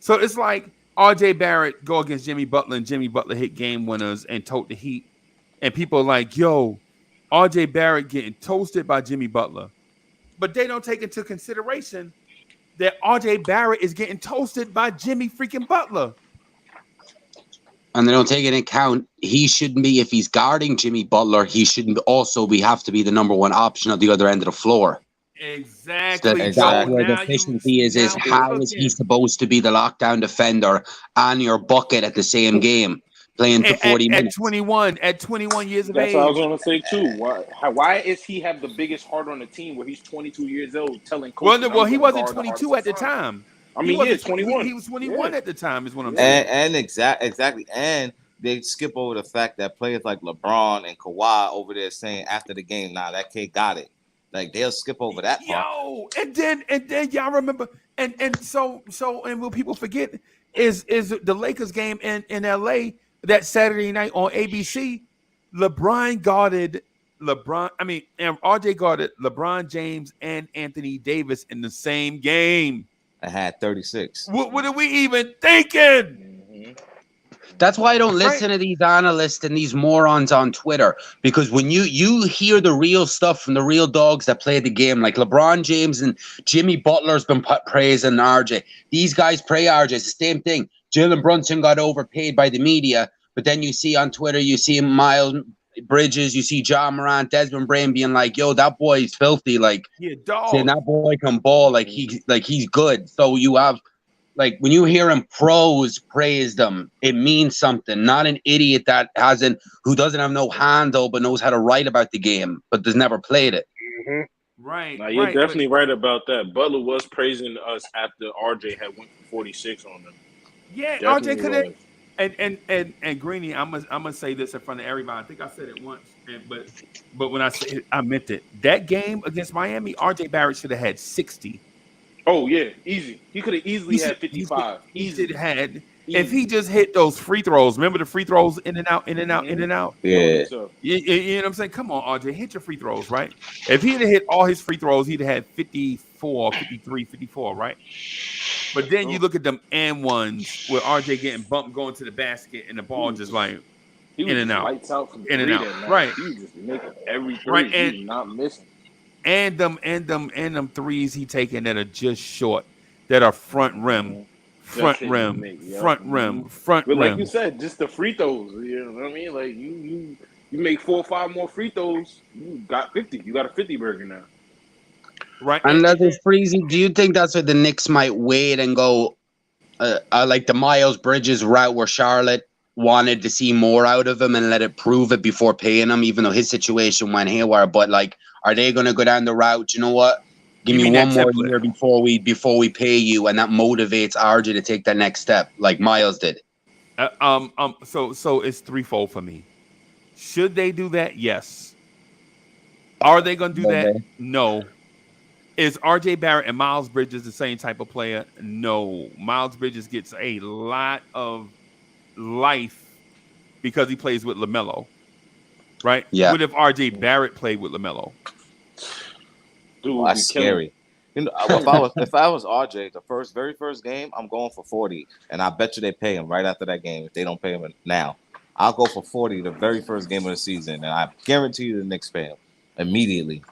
So it's like RJ Barrett go against Jimmy Butler and Jimmy Butler hit game winners and tote the heat. And people are like, yo, RJ Barrett getting toasted by Jimmy Butler. But they don't take into consideration that RJ Barrett is getting toasted by Jimmy freaking Butler. And they don't take into account he shouldn't be, if he's guarding Jimmy Butler, he shouldn't also have to be the number one option at the other end of the floor. Exactly. That's where the efficiency is how is he supposed to be the lockdown defender and your bucket at the same game, playing for 40 minutes? At 21 years of age. That's what I was going to say, too. Why is he have the biggest heart on the team where he's 22 years old telling coaches? Well, he wasn't 22 at the time. I mean, 21. He was 21 at the time is what I'm saying. And exactly. And they skip over the fact that players like LeBron and Kawhi over there saying after the game, nah, that kid got it. Like, they'll skip over that part. Yo, and then y'all remember, and what people forget is the Lakers game in LA that Saturday night on ABC. LeBron guarded LeBron. I mean, and RJ guarded LeBron James and Anthony Davis in the same game. I had 36. What are we even thinking? That's why I don't listen to these analysts and these morons on Twitter, because when you hear the real stuff from the real dogs that play the game, like LeBron James and Jimmy Butler's been praising RJ. These guys praise RJ. It's the same thing. Jalen Brunson got overpaid by the media, but then you see on Twitter, you see Miles Bridges, you see John Morant, Desmond Brain being like, "Yo, that boy's filthy." Like, saying that boy can ball. Like he's good. So you have. Like when you hear him pros praise them, it means something. Not an idiot who doesn't have no handle but knows how to write about the game, but has never played it. Mm-hmm. Right. Now, you're definitely right about that. Butler was praising us after RJ had went for 46 on them. Yeah, definitely RJ could have. And Greeny, I'm gonna say this in front of everybody. I think I said it once, but when I said it, I meant it. That game against Miami, RJ Barrett should have had 60. Oh yeah, easy. He could have easily had 55. He should have had. If he just hit those free throws, remember the free throws in and out, in and out, in and out. Yeah. You know what I'm saying? Come on, RJ, hit your free throws, right? If he'd have hit all his free throws, he'd have had 54, 53, 54, right? But then you look at them and ones where RJ getting bumped, going to the basket, and the ball just like in and out, in and out, right? He was just making every three. Right, he was not missing. And them threes he taking that are just short, that are front rim. But like you said, just the free throws. You know what I mean? Like you make 4 or 5 more free throws, you got 50. You got a 50 burger now. Right. And that is freezing. Do you think that's where the Knicks might wait and go like the Miles Bridges route where Charlotte wanted to see more out of him and let it prove it before paying him, even though his situation went haywire? But like, are they going to go down the route? You know what? Give me one more year before we pay you, and that motivates RJ to take that next step, like Miles did. So it's threefold for me. Should they do that? Yes. Are they going to do that? No. Is RJ Barrett and Miles Bridges the same type of player? No. Miles Bridges gets a lot of life because he plays with LaMelo, right? Yeah. What if RJ Barrett played with LaMelo? Dude, that's scary. You know, if I was RJ, the very first game, I'm going for 40, and I bet you they pay him right after that game. If they don't pay him now, I'll go for 40 the very first game of the season, and I guarantee you the Knicks pay him immediately.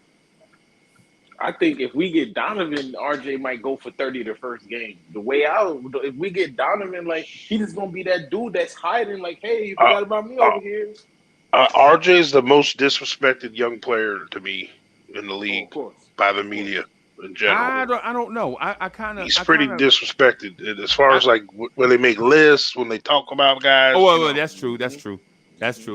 I think if we get Donovan, RJ might go for 30 the first game. The way out, if we get Donovan, like he's just gonna be that dude that's hiding. Like, hey, you forgot about me over here. RJ is the most disrespected young player to me in the league by the media in general. I don't know. He's pretty disrespected as far as like when they make lists, when they talk about guys. Oh, well, that's true. That's true.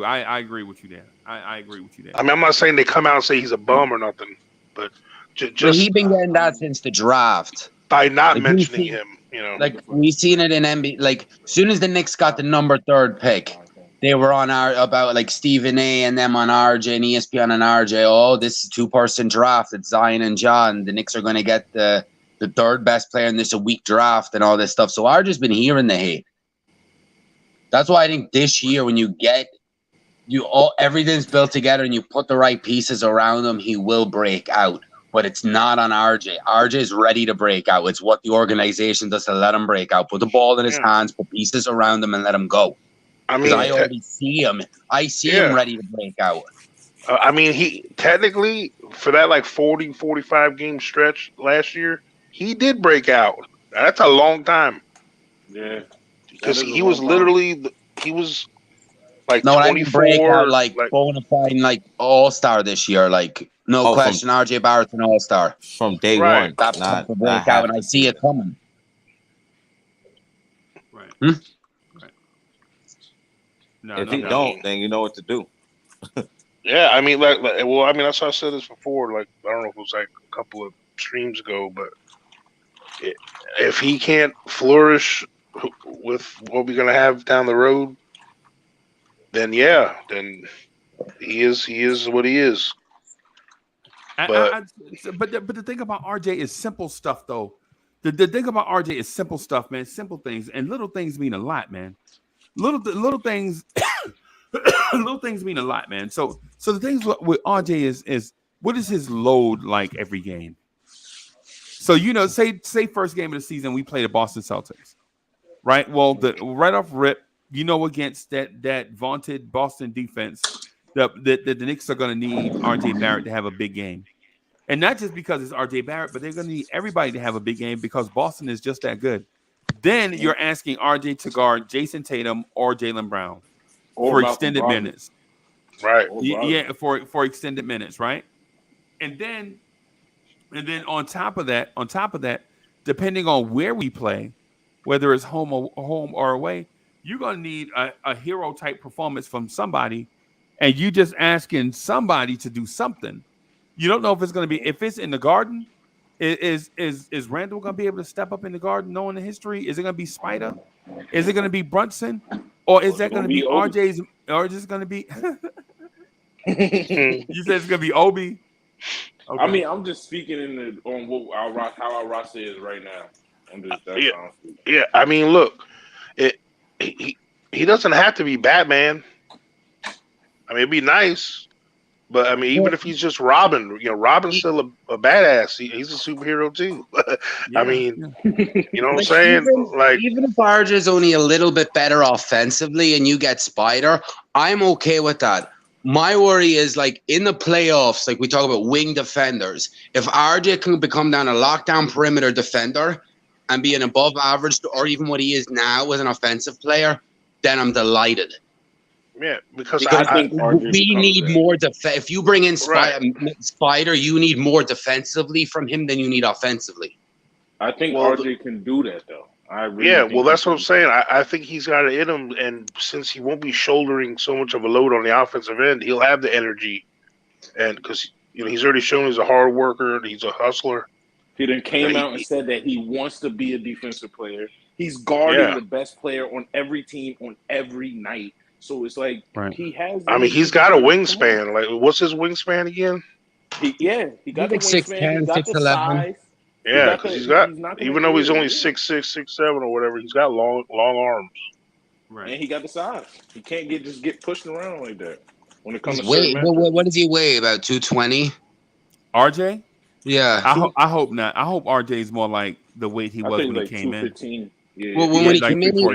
I agree with you there. I agree with you there. I mean, I'm not saying they come out and say he's a bum or nothing, but just he's been getting that since the draft by not mentioning him. You know, like we've seen it in NBA. Like as soon as the Knicks got the number 3 pick, they were on about like Stephen A and them on RJ and ESPN on RJ. Oh, this is 2-person draft. It's Zion and John. The Knicks are going to get the 3rd best player in this a week draft and all this stuff. So RJ's been hearing the hate. That's why I think this year when everything's built together and you put the right pieces around him, he will break out. But it's not on RJ. RJ is ready to break out. It's what the organization does to let him break out. Put the ball in his hands, put pieces around him, and let him go. I mean, I already see him. I see him ready to break out. I mean, he technically, for that like 40, 45 game stretch last year, he did break out. That's a long time. Yeah. Because he was literally, he was like 24. I mean break out like bona fide like all-star this year. Like, no question, RJ Barrett's an all-star. From day one. That's not the breakout, and I see it coming. Right. If he don't, then you know what to do. Yeah, I mean, that's why I said this before. Like, I don't know if it was like a couple of streams ago, but if he can't flourish with what we're gonna have down the road, then he is what he is. But the thing about RJ is simple stuff, though. The thing about RJ is simple stuff, man. Simple things, and little things mean a lot, man. Little things little things mean a lot, man. So the things with RJ is what is his load like every game? So say first game of the season we play the Boston Celtics, right? Well, right off rip, against that vaunted Boston defense, the Knicks are going to need RJ Barrett to have a big game. And not just because it's RJ Barrett, but they're going to need everybody to have a big game because Boston is just that good. Then you're asking RJ to guard Jason Tatum or Jaylen Brown for extended minutes. Right. Yeah, for extended minutes, right? And then on top of that, depending on where we play, whether it's home or away, you're going to need a hero type performance from somebody, and you just asking somebody to do something. You don't know if it's going to be, if it's in the Garden, is Randall going to be able to step up in the Garden knowing the history? Is it going to be Spider? Is it going to be Brunson? Or is that going to be RJ's? Or is it going to be? You said it's going to be Obi. Okay. I mean, I'm just speaking on how our roster is right now. Yeah. I mean, look, he doesn't have to be Batman. I mean, it'd be nice. But I mean, even if he's just Robin, Robin's still a badass. He's a superhero too. I mean, you know what I'm saying? Even if RJ is only a little bit better offensively, and you get Spider, I'm okay with that. My worry is in the playoffs, we talk about wing defenders. If RJ can become down a lockdown perimeter defender and be an above average or even what he is now as an offensive player, then I'm delighted. Yeah, because I think we need more defense. If you bring in Spider, you need more defensively from him than you need offensively. I think RJ can do that, though. That's what I'm saying. I think he's got it in him, and since he won't be shouldering so much of a load on the offensive end, he'll have the energy, and because he's already shown he's a hard worker, and he's a hustler. He then came out and said that he wants to be a defensive player. He's guarding the best player on every team on every night. So it's he has. I mean, he's got a wingspan. What's his wingspan again? He got the wingspan. He got the size. Yeah, because he's got. Even though he's only 6'6", 6'7", or whatever, he's got long arms. Right, and he got the size. He can't just get pushed around like that. When it comes to what does he weigh? About 220. RJ? Yeah. I hope not. I hope RJ is more like the weight he was when he came in. Yeah, well, when he came in, he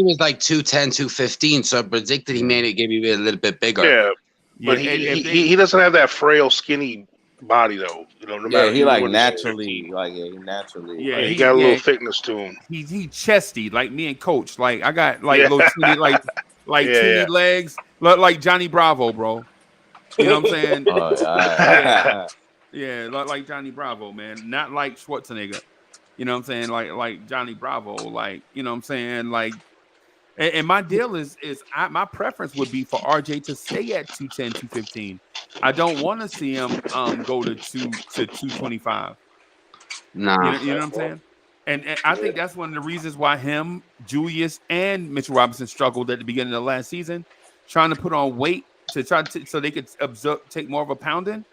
was 210, 215. So I predicted he made it maybe a little bit bigger. Yeah, but he doesn't have that frail, skinny body though. No matter. He naturally, naturally. Yeah, he got a little thickness to him. He chesty like me and Coach. I got little teeny, teeny legs, like Johnny Bravo, bro. You know what I'm saying? Yeah, like Johnny Bravo, man. Not like Schwarzenegger. You know what I'm saying? Like Johnny Bravo, you know what I'm saying? And my deal is my preference would be for RJ to stay at 210, 215. I don't want to see him go to 225. Nah. You know what I'm saying? And I think that's one of the reasons why him, Julius, and Mitchell Robinson struggled at the beginning of last season, trying to put on weight so they could take more of a pounding.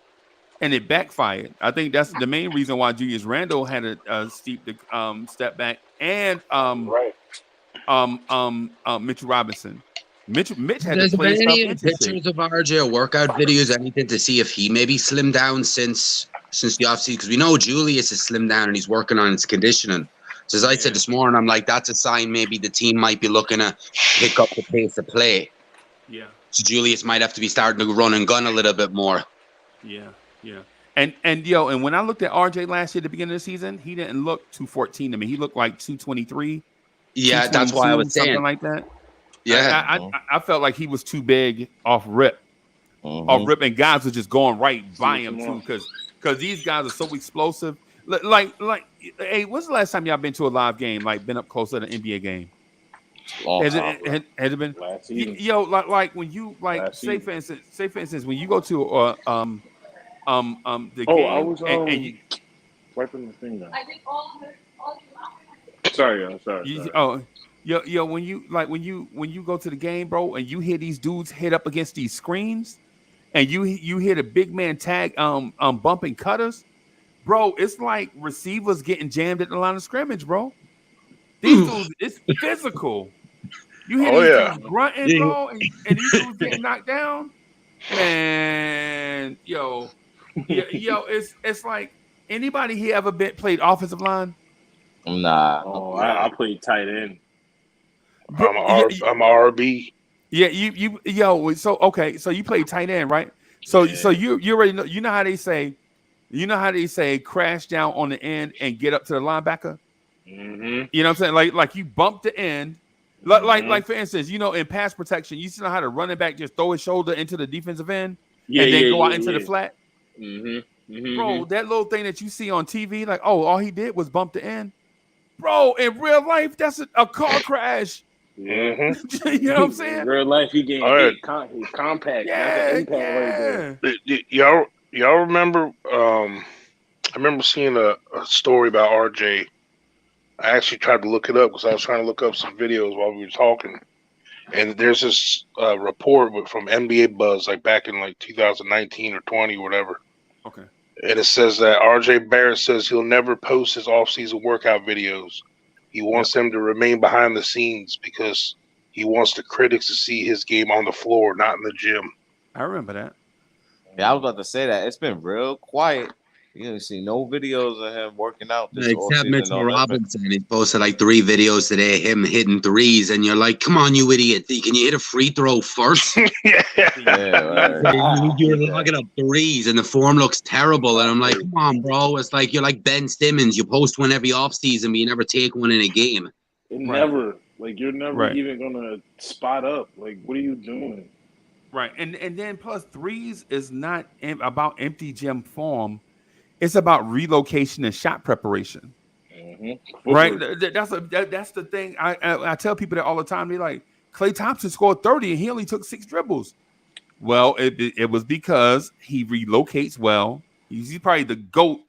And it backfired. I think that's the main reason why Julius Randle had a steep step back, and Mitchell Robinson. Mitch had to play stuff into pictures of RJ or workout videos, anything to see if he maybe slimmed down since the offseason, because we know Julius is slimmed down and he's working on his conditioning. So as I said this morning, I'm that's a sign maybe the team might be looking to pick up the pace of play. Yeah. So Julius might have to be starting to run and gun a little bit more. Yeah. Yeah. And when I looked at RJ last year at the beginning of the season, he didn't look 214 to me. He looked like 223. Yeah, that's why I was saying something like that. Yeah. I felt like he was too big off rip. And guys were just going right by him too, because these guys are so explosive. Hey, when's the last time y'all been to a live game? Been up close to an NBA game? Has it been? Last season. When you say for instance, when you go to the game, I was and you, wiping the thing down. I think all sorry. When you go to the game, bro, and you hear these dudes hit up against these screens, and you hear the big man tag bumping cutters, bro, it's like receivers getting jammed at the line of scrimmage, bro. These dudes, it's physical. You hear Oh, these yeah. dudes grunting, Yeah. bro, and these dudes getting knocked down. Man, yo, it's like anybody here ever played offensive line? Nah. Oh, I played tight end. Bro, I'm a RB. yeah, so okay, so you play tight end, right? So Yeah. you already know, you know how they say crash down on the end and get up to the linebacker. Mm-hmm. You know what I'm saying? Like you bump the end. Like for instance, in pass protection, you see how the running back just throw his shoulder into the defensive end and then go out into the flat. Mm-hmm. Mm-hmm. Bro, that little thing that you see on TV, like, oh, all he did was bump the end. Bro, in real life, that's a car crash. Yeah. Mm-hmm. You know what I'm saying? In real life, he getting All right. hit. He's compact. Yeah, That's an impact right there. Y'all remember? I remember seeing a story about RJ. I actually tried to look it up because I was trying to look up some videos while we were talking. And there's this report from NBA Buzz, like back in like 2019 or 20 or whatever. Okay. And it says that RJ Barrett says he'll never post his off-season workout videos. He wants them to remain behind the scenes because he wants the critics to see his game on the floor, not in the gym. I remember that. Yeah, I was about to say that. It's been real quiet. You don't see no videos of him working out this Except offseason. Mitchell Robinson. He posted like 3 videos today, him hitting threes, and you're like, come on, you idiot. Can you hit a free throw first? Yeah, right. You're logging up threes, and the form looks terrible. And I'm like, come on, bro. It's like you're like Ben Simmons. You post one every offseason, but you never take one in a game. Never. Like, you're never even going to spot up. Like, what are you doing? Right. And then plus threes is not about empty gym form. It's about relocation and shot preparation. Mm-hmm. Right. That's the thing. I tell people that all the time. They're like, Klay Thompson scored 30 and he only took 6 dribbles. Well, it was because he relocates well. He's probably the GOAT.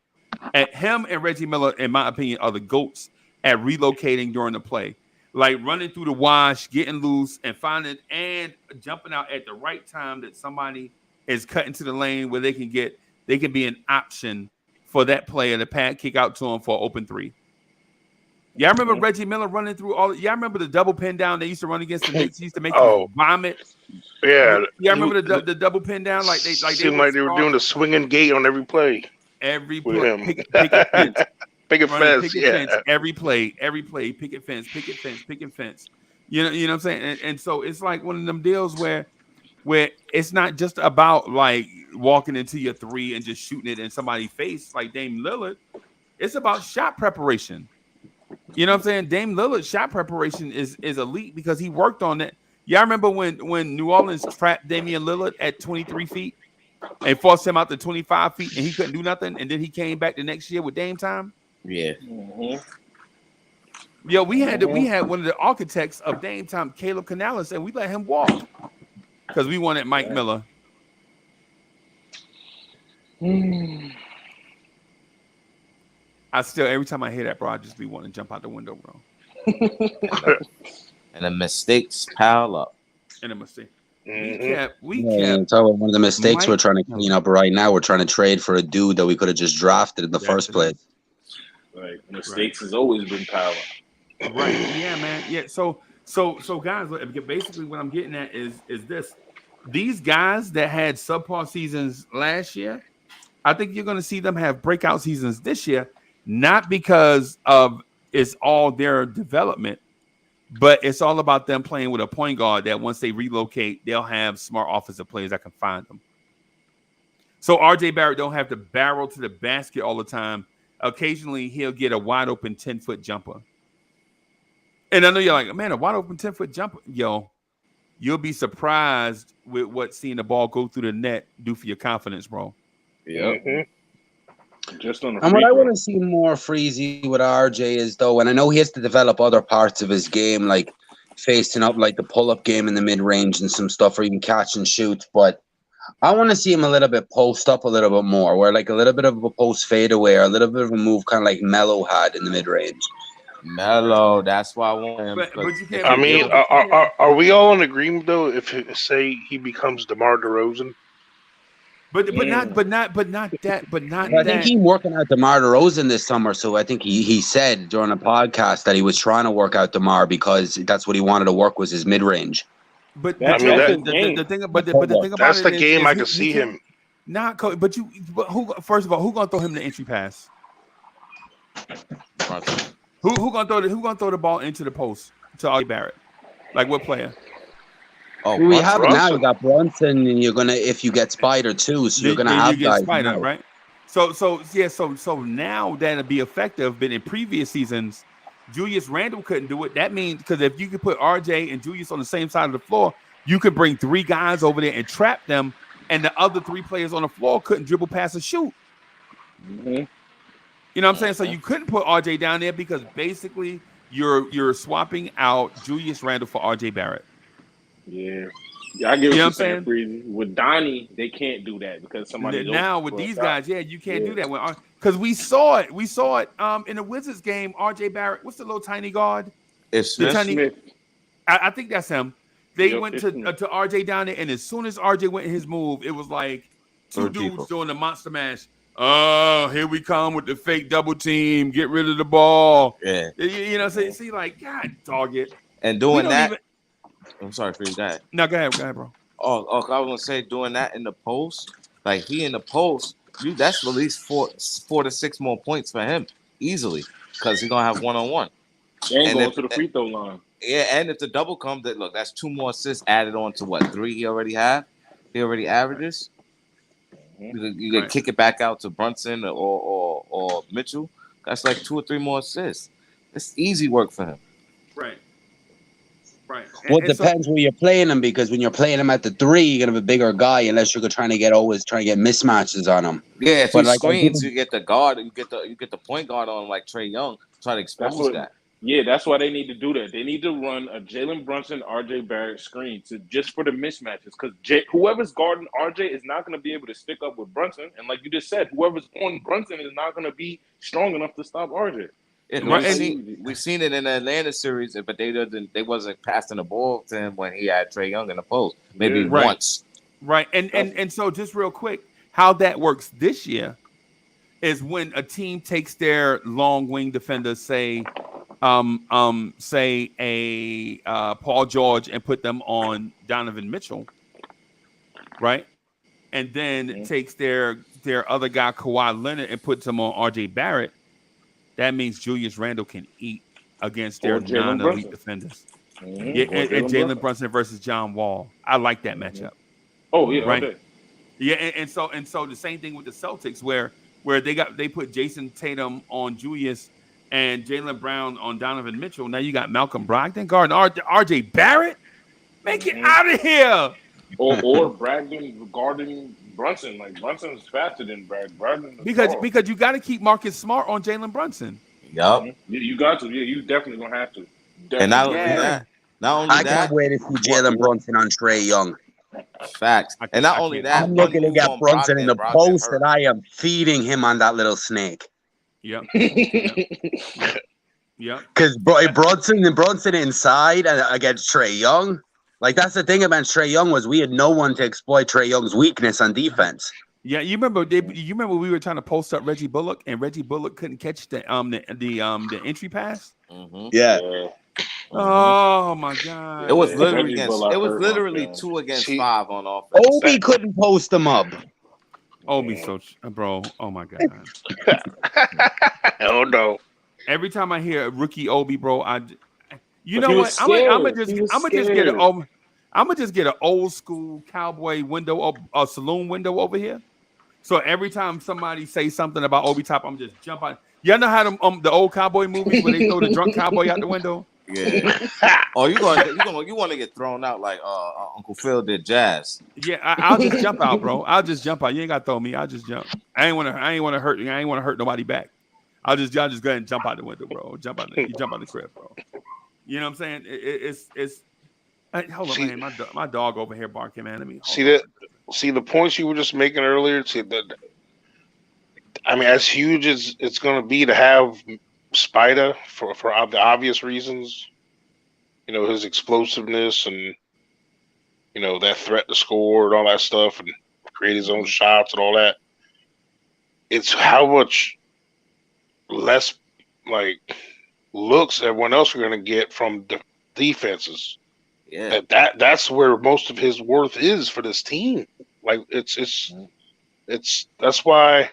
At him and Reggie Miller, in my opinion, are the GOATs at relocating during the play. Like running through the wash, getting loose, and finding and jumping out at the right time that somebody is cutting to the lane where they can be an option for that player to pad kick out to him for an open 3. Yeah, I remember Reggie Miller running through all. Yeah, I remember the double pin down they used to run against the Knicks. He used to make you vomit. Yeah, I remember the double pin down. Like they seemed like they were doing the swinging gate on every play. Every with play, him. picket fence, picket fence, fence. Every play, picket fence, picket fence. You know what I'm saying? And so it's like one of them deals where it's not just about like walking into your 3 and just shooting it in somebody's face like Dame Lillard. It's about shot preparation. You know what I'm saying? Dame Lillard's shot preparation is elite because he worked on that. Yeah, I remember when New Orleans trapped Damian Lillard at 23 feet and forced him out to 25 feet and he couldn't do nothing. And then he came back the next year with Dame time. Yeah. Mm-hmm. Yo, we had one of the architects of Dame time, Caleb Canales, and we let him walk because we wanted Mike Miller. I still, every time I hear that, bro, I just be wanting to jump out the window, bro. And the mistakes pile up. And a mistake. We kept. Talk about one of the mistakes we're trying to clean up right now. We're trying to trade for a dude that we could have just drafted in the first place. Right. Mistakes has always been power. Right. Yeah, man. Yeah. So guys, basically what I'm getting at is this. These guys that had subpar seasons last year, I think you're going to see them have breakout seasons this year, not because of it's all their development, but it's all about them playing with a point guard that once they relocate, they'll have smart offensive players that can find them. So RJ Barrett don't have to barrel to the basket all the time. Occasionally, he'll get a wide open 10-foot jumper. And I know you're like, man, a wide open 10-foot jumper. Yo, you'll be surprised with what seeing the ball go through the net do for your confidence, bro. Yeah. Just on and what I want to see more Freezy with RJ is though, and I know he has to develop other parts of his game, like facing up like the pull-up game in the mid-range and some stuff, or even catch and shoot. But I want to see him a little bit post up a little bit more, where like a little bit of a post fadeaway or a little bit of a move kind of like Melo had in the mid-range. Melo, that's why I want him. I mean, are we all in agreement though? If say he becomes DeMar DeRozan, But not that. I think he's working out DeMar DeRozan this summer. So I think he said during a podcast that he was trying to work out DeMar because that's what he wanted to work was his mid range. But the thing about that's it the is, game I he can see him. Not but who? First of all, who gonna throw him the entry pass? Who gonna throw the ball into the post to RJ Barrett? Like what player? Oh, we have now. You got Brunson, and you're gonna if you get Spider too, so you're gonna have guys Spider, now. right? So now that'll be effective. But in previous seasons, Julius Randle couldn't do it. That means because if you could put RJ and Julius on the same side of the floor, you could bring 3 guys over there and trap them, and the other 3 players on the floor couldn't dribble, pass, or shoot. Mm-hmm. You know what I'm saying? So you couldn't put RJ down there because basically you're swapping out Julius Randle for RJ Barrett. Yeah, I get what you're saying, Breezy. With Donnie, they can't do that because somebody now with these guys, you can't do that because we saw it in the Wizards game. RJ Barrett, what's the little tiny guard? It's Smith. I think that's him. They went to RJ down there, and as soon as RJ went in his move, it was like 2 dudes doing the monster mash. Oh, here we come with the fake double team. Get rid of the ball. Yeah, you know. So see, like, God, dog it. And doing that. I'm sorry for that. No, go ahead, bro. Oh, I was gonna say doing that in the post, like he in the post, that's at least 4 to 6 more points for him easily because he's gonna have 1-on-1. And going to the free throw line. Yeah, and if the double comes, that's 2 more assists added on to what 3 he already have. He already averages. You can kick it back out to Brunson or Mitchell. That's like 2 or 3 more assists. It's easy work for him. Right. Right. Well, it depends where you're playing him because when you're playing him at the 3, you're gonna have a bigger guy unless you're trying to get mismatches on him. Yeah, if you screens, you get the guard, you get the point guard on like Trae Young, try to expose that. Yeah, that's why they need to do that. They need to run a Jalen Brunson, RJ Barrett screen just for the mismatches because whoever's guarding RJ is not going to be able to stick up with Brunson, and like you just said, whoever's on Brunson is not going to be strong enough to stop RJ. Yeah, we've seen it in the Atlanta series, but they wasn't passing the ball to him when he had Trae Young in the post. Maybe once. Right. And so just real quick, how that works this year is when a team takes their long wing defender, say Paul George, and put them on Donovan Mitchell, right? And then takes their other guy Kawhi Leonard and puts him on RJ Barrett. That means Julius Randle can eat against their non-elite defenders. Mm-hmm. Yeah, and Jalen Brunson versus John Wall. I like that matchup. Oh yeah, right. Okay. Yeah, and so the same thing with the Celtics, where they put Jason Tatum on Julius and Jaylen Brown on Donovan Mitchell. Now you got Malcolm Brogdon guarding RJ Barrett. Make it out of here. Or Brogdon guarding Brunson. Like Brunson's faster than Brogdon. Because you got to keep Marcus Smart on Jalen Brunson. Yup. Mm-hmm. You got to. Yeah, you definitely gonna have to. Definitely. And not only that, I can't wait to see Jalen Brunson on Trae Young. Facts. And not only that, I'm looking to get Brunson in the post, and I am feeding him on that little snake. Yep. Yep. Because Brunson inside against Trae Young. Like, that's the thing about Trae Young was we had no one to exploit Trae Young's weakness on defense. Yeah, you remember we were trying to post up Reggie Bullock, and Reggie Bullock couldn't catch the entry pass. Mm-hmm. Yeah. Oh my God! It was literally 2 against 5 on offense. Obi couldn't post them up. Obi, bro. Oh my God! Oh no! Every time I hear rookie Obi, bro, you know what? I'm gonna just get an old school cowboy window, a saloon window over here. So every time somebody say something about Obi Top, I'm just jump out. Y'all know how the old cowboy movies where they throw the drunk cowboy out the window? Yeah. Oh, you want to get thrown out like Uncle Phil did Jazz? Yeah, I'll just jump out, bro. I'll just jump out. You ain't got to throw me. I'll just jump. I ain't want to hurt you. I ain't want to hurt nobody back. Y'all just go ahead and jump out the window, bro. You jump out the crib, bro. You know what I'm saying? It's hold on, man. My dog over here barking, man. Let me see the points you were just making earlier. I mean, as huge as it's going to be to have Spider for the obvious reasons, you know, his explosiveness and, you know, that threat to score and all that stuff. And create his own shots and all that. It's how much less like looks everyone else are going to get from defenses. Yeah, That's where most of his worth is for this team. Like it's that's why.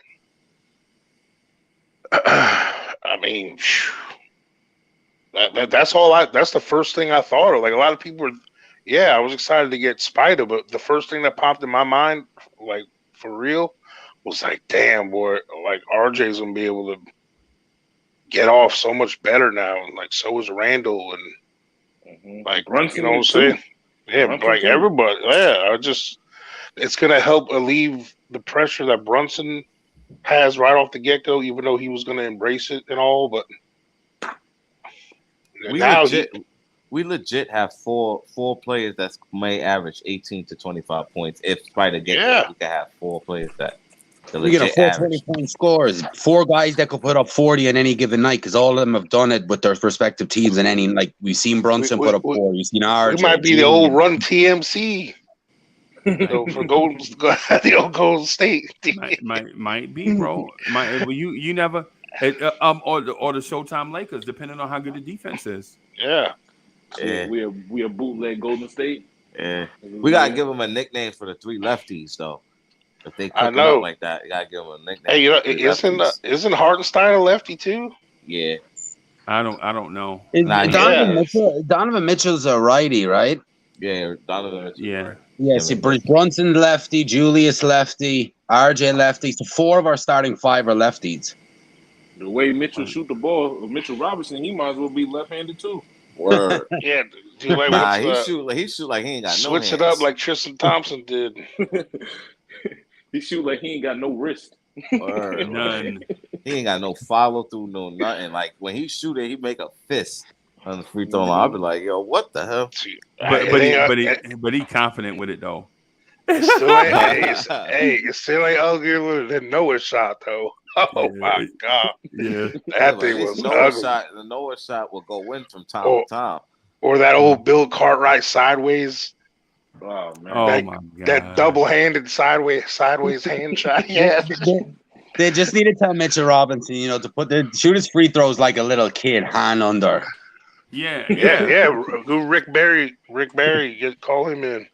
I mean, that's all that's the first thing I thought of. Like a lot of people were, I was excited to get Spider, but the first thing that popped in my mind, like for real, was like, damn boy, like RJ's gonna be able to get off so much better now, and like so is Randall and like Brunson, you know what I'm saying? Yeah, Brunson like too. Everybody. Yeah, it's gonna help alleviate the pressure that Brunson has right off the get go, even though he was gonna embrace it and all, but we legit have four players that may average 18 to 25 points. If Spider gets it, we can have 4 players that we get a 420-point scores. 4 guys that could put up 40 on any given night because all of them have done it with their respective teams. And any like we've seen Brunson put up 4. You've seen RJ. It might be the old run TMC. For the old Golden State. might be, bro. You never. Or the Showtime Lakers, depending on how good the defense is. Yeah. We a bootleg Golden State. Yeah, we gotta give them a nickname for the 3 lefties though. If they cook up like that, you gotta give them a nickname. Hey, you know, isn't Hartenstein a lefty too? Yeah, I don't know. Donovan Mitchell's a righty, right? Yeah, Donovan Mitchell. Yeah. Yeah, see, Brunson lefty, Julius lefty, RJ lefty. So 4 of our starting 5 are lefties. The way Mitchell shoot the ball, Mitchell Robinson, he might as well be left-handed too. Word. Yeah, dude, like, he shoot like he ain't got switch no it up like Tristan Thompson did. He shoot like he ain't got no wrist. Word. None. He ain't got no follow through, no nothing. Like when he shoot it, he make a fist on the free throw line. I'll be like, yo, what the hell? But he confident with it though. It still ain't uglier than Noah's shot though. Oh my God! Yeah, that thing was ugly. The Noah shot will go in from time to time. Or that old Bill Cartwright sideways. Oh man! My God! That double-handed sideways hand shot. Yeah. They just need to tell Mitchell Robinson, to shoot his free throws like a little kid, hand under. Yeah. Go Rick Barry, call him in.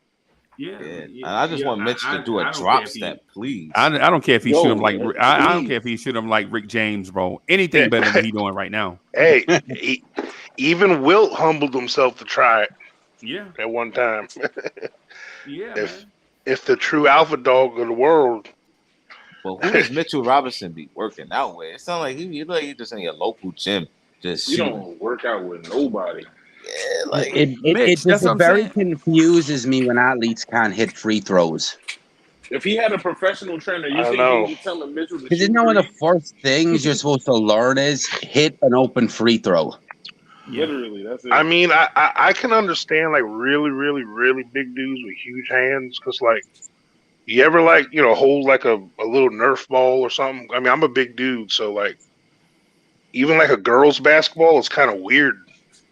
Yeah. And I just want Mitch to do a drop step, please. I don't care if he shoot him like I don't care if he shoot him like Rick James, bro. Anything better than he doing right now. Hey, even Wilt humbled himself to try it. Yeah. At one time. Yeah. If the true alpha dog of the world. Well, who does Mitchell Robinson be working out with? It sounds like he just in your local gym. You don't work out with nobody. Yeah, like it just very confuses me when athletes can't hit free throws. If he had a professional trainer, you think he would tell him Mitchell to shoot? Because one of the first things you're supposed to learn is hit an open free throw. Literally, that's it. I mean, I can understand like really, really, really big dudes with huge hands because like you ever like hold like a little Nerf ball or something. I mean, I'm a big dude, so like even like a girls' basketball is kind of weird.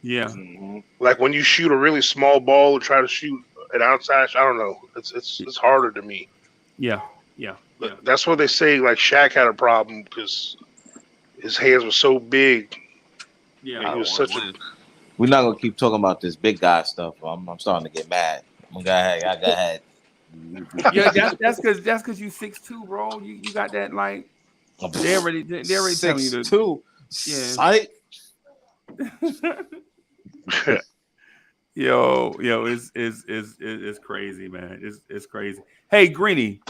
Yeah. Mm-hmm. Like when you shoot a really small ball and try to shoot an outside, I don't know. It's harder to me. Yeah. But that's what they say. Like Shaq had a problem because his hands were so big. Yeah. He was such a. We're not gonna keep talking about this big guy stuff. I'm starting to get mad. Go ahead. Yeah, that's because you 6'2", bro. You got that like. They're already telling you to. 6'2". Yeah. Yo, it's crazy, man. It's crazy. Hey, Greeny,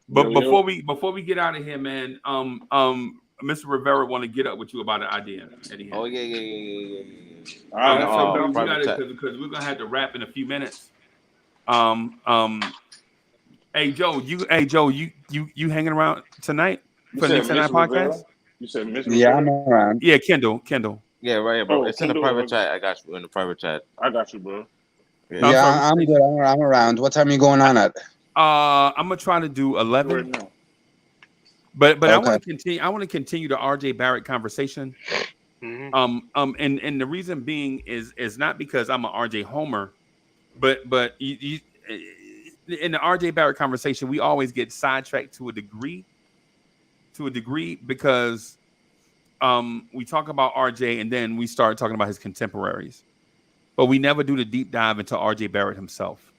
but before we get out of here, man, Mr. Rivera want to get up with you about an idea. Oh yeah. Because we're gonna have to wrap in a few minutes. Hey Joe, you hanging around tonight for the Knicks Tonight podcast? You said Mr. Yeah, I'm around. Yeah, Kendall. Yeah, right here, bro. It's in the private chat. I got you in the private chat. I got you, bro. Yeah, I'm good. I'm around. What time are you going on at? I'm gonna try to do 11. Right now. But okay. I want to continue the RJ Barrett conversation. Mm-hmm. And the reason being is not because I'm an RJ homer, but you in the RJ Barrett conversation, we always get sidetracked to a degree because we talk about RJ and then we start talking about his contemporaries, but we never do the deep dive into RJ Barrett himself.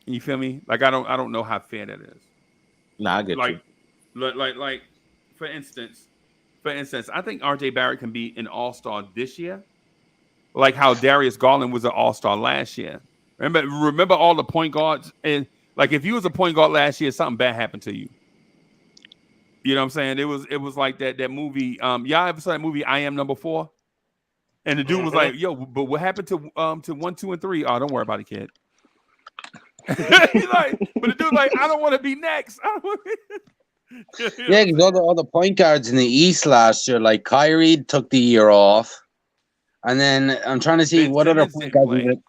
You feel me? Like I don't know how fair that is. Nah, I get you. Like for instance, I think RJ Barrett can be an all-star this year, like how Darius Garland was an all-star last year. Remember all the point guards, and like if you was a point guard last year, something bad happened to you. You know what I'm saying? It was like that movie. Y'all ever saw that movie I Am Number 4? And the dude was like, "Yo, but what happened to 1, 2, and 3? Oh, don't worry about it, kid." He's like, but the dude's like, "I don't want to be next." Yeah, because all the point guards in the East last year, like Kyrie took the year off, and then I'm trying to see what other point guards.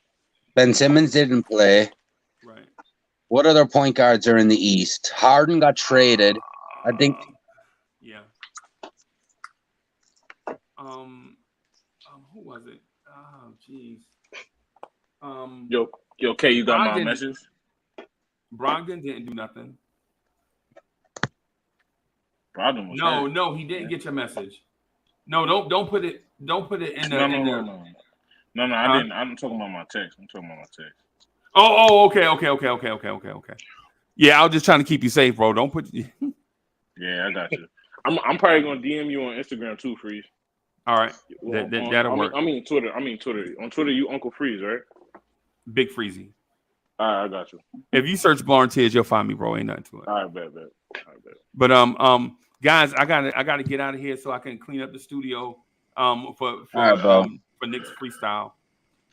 Ben Simmons didn't play. Right. What other point guards are in the East? Harden got traded. I think. Yeah. Who was it? Oh, jeez. Yo, K, you got my message? Brogdon didn't do nothing. Brogdon was No, he didn't get your message. No, don't put it in the. No, I didn't. I'm talking about my text. Oh, okay. Yeah, I was just trying to keep you safe, bro. Don't put. Yeah, I got you. I'm probably gonna DM you on Instagram too, Freeze. All right, that'll work. I mean Twitter. On Twitter, you Uncle Freeze, right? Big Freezy. All right, I got you. If you search Blorange Tears, you'll find me, bro. Ain't nothing to it. All right, bet. But guys, I gotta get out of here so I can clean up the studio. For Knicks freestyle. All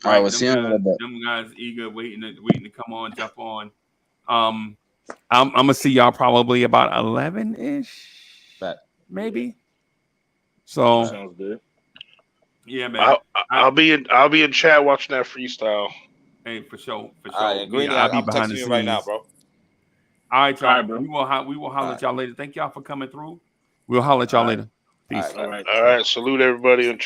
right, we'll see you in a little bit. Them guys eager, waiting to come on, jump on. I'm gonna see y'all probably about 11-ish, maybe. So sounds good. Yeah, man. I'll be in chat watching that freestyle. Hey, for sure. I'll be behind the scenes right now, bro. All right, y'all. All right, bro. We will holler at y'all later. Thank y'all for coming through. We'll holler at y'all later. Peace. All right. Salute everybody.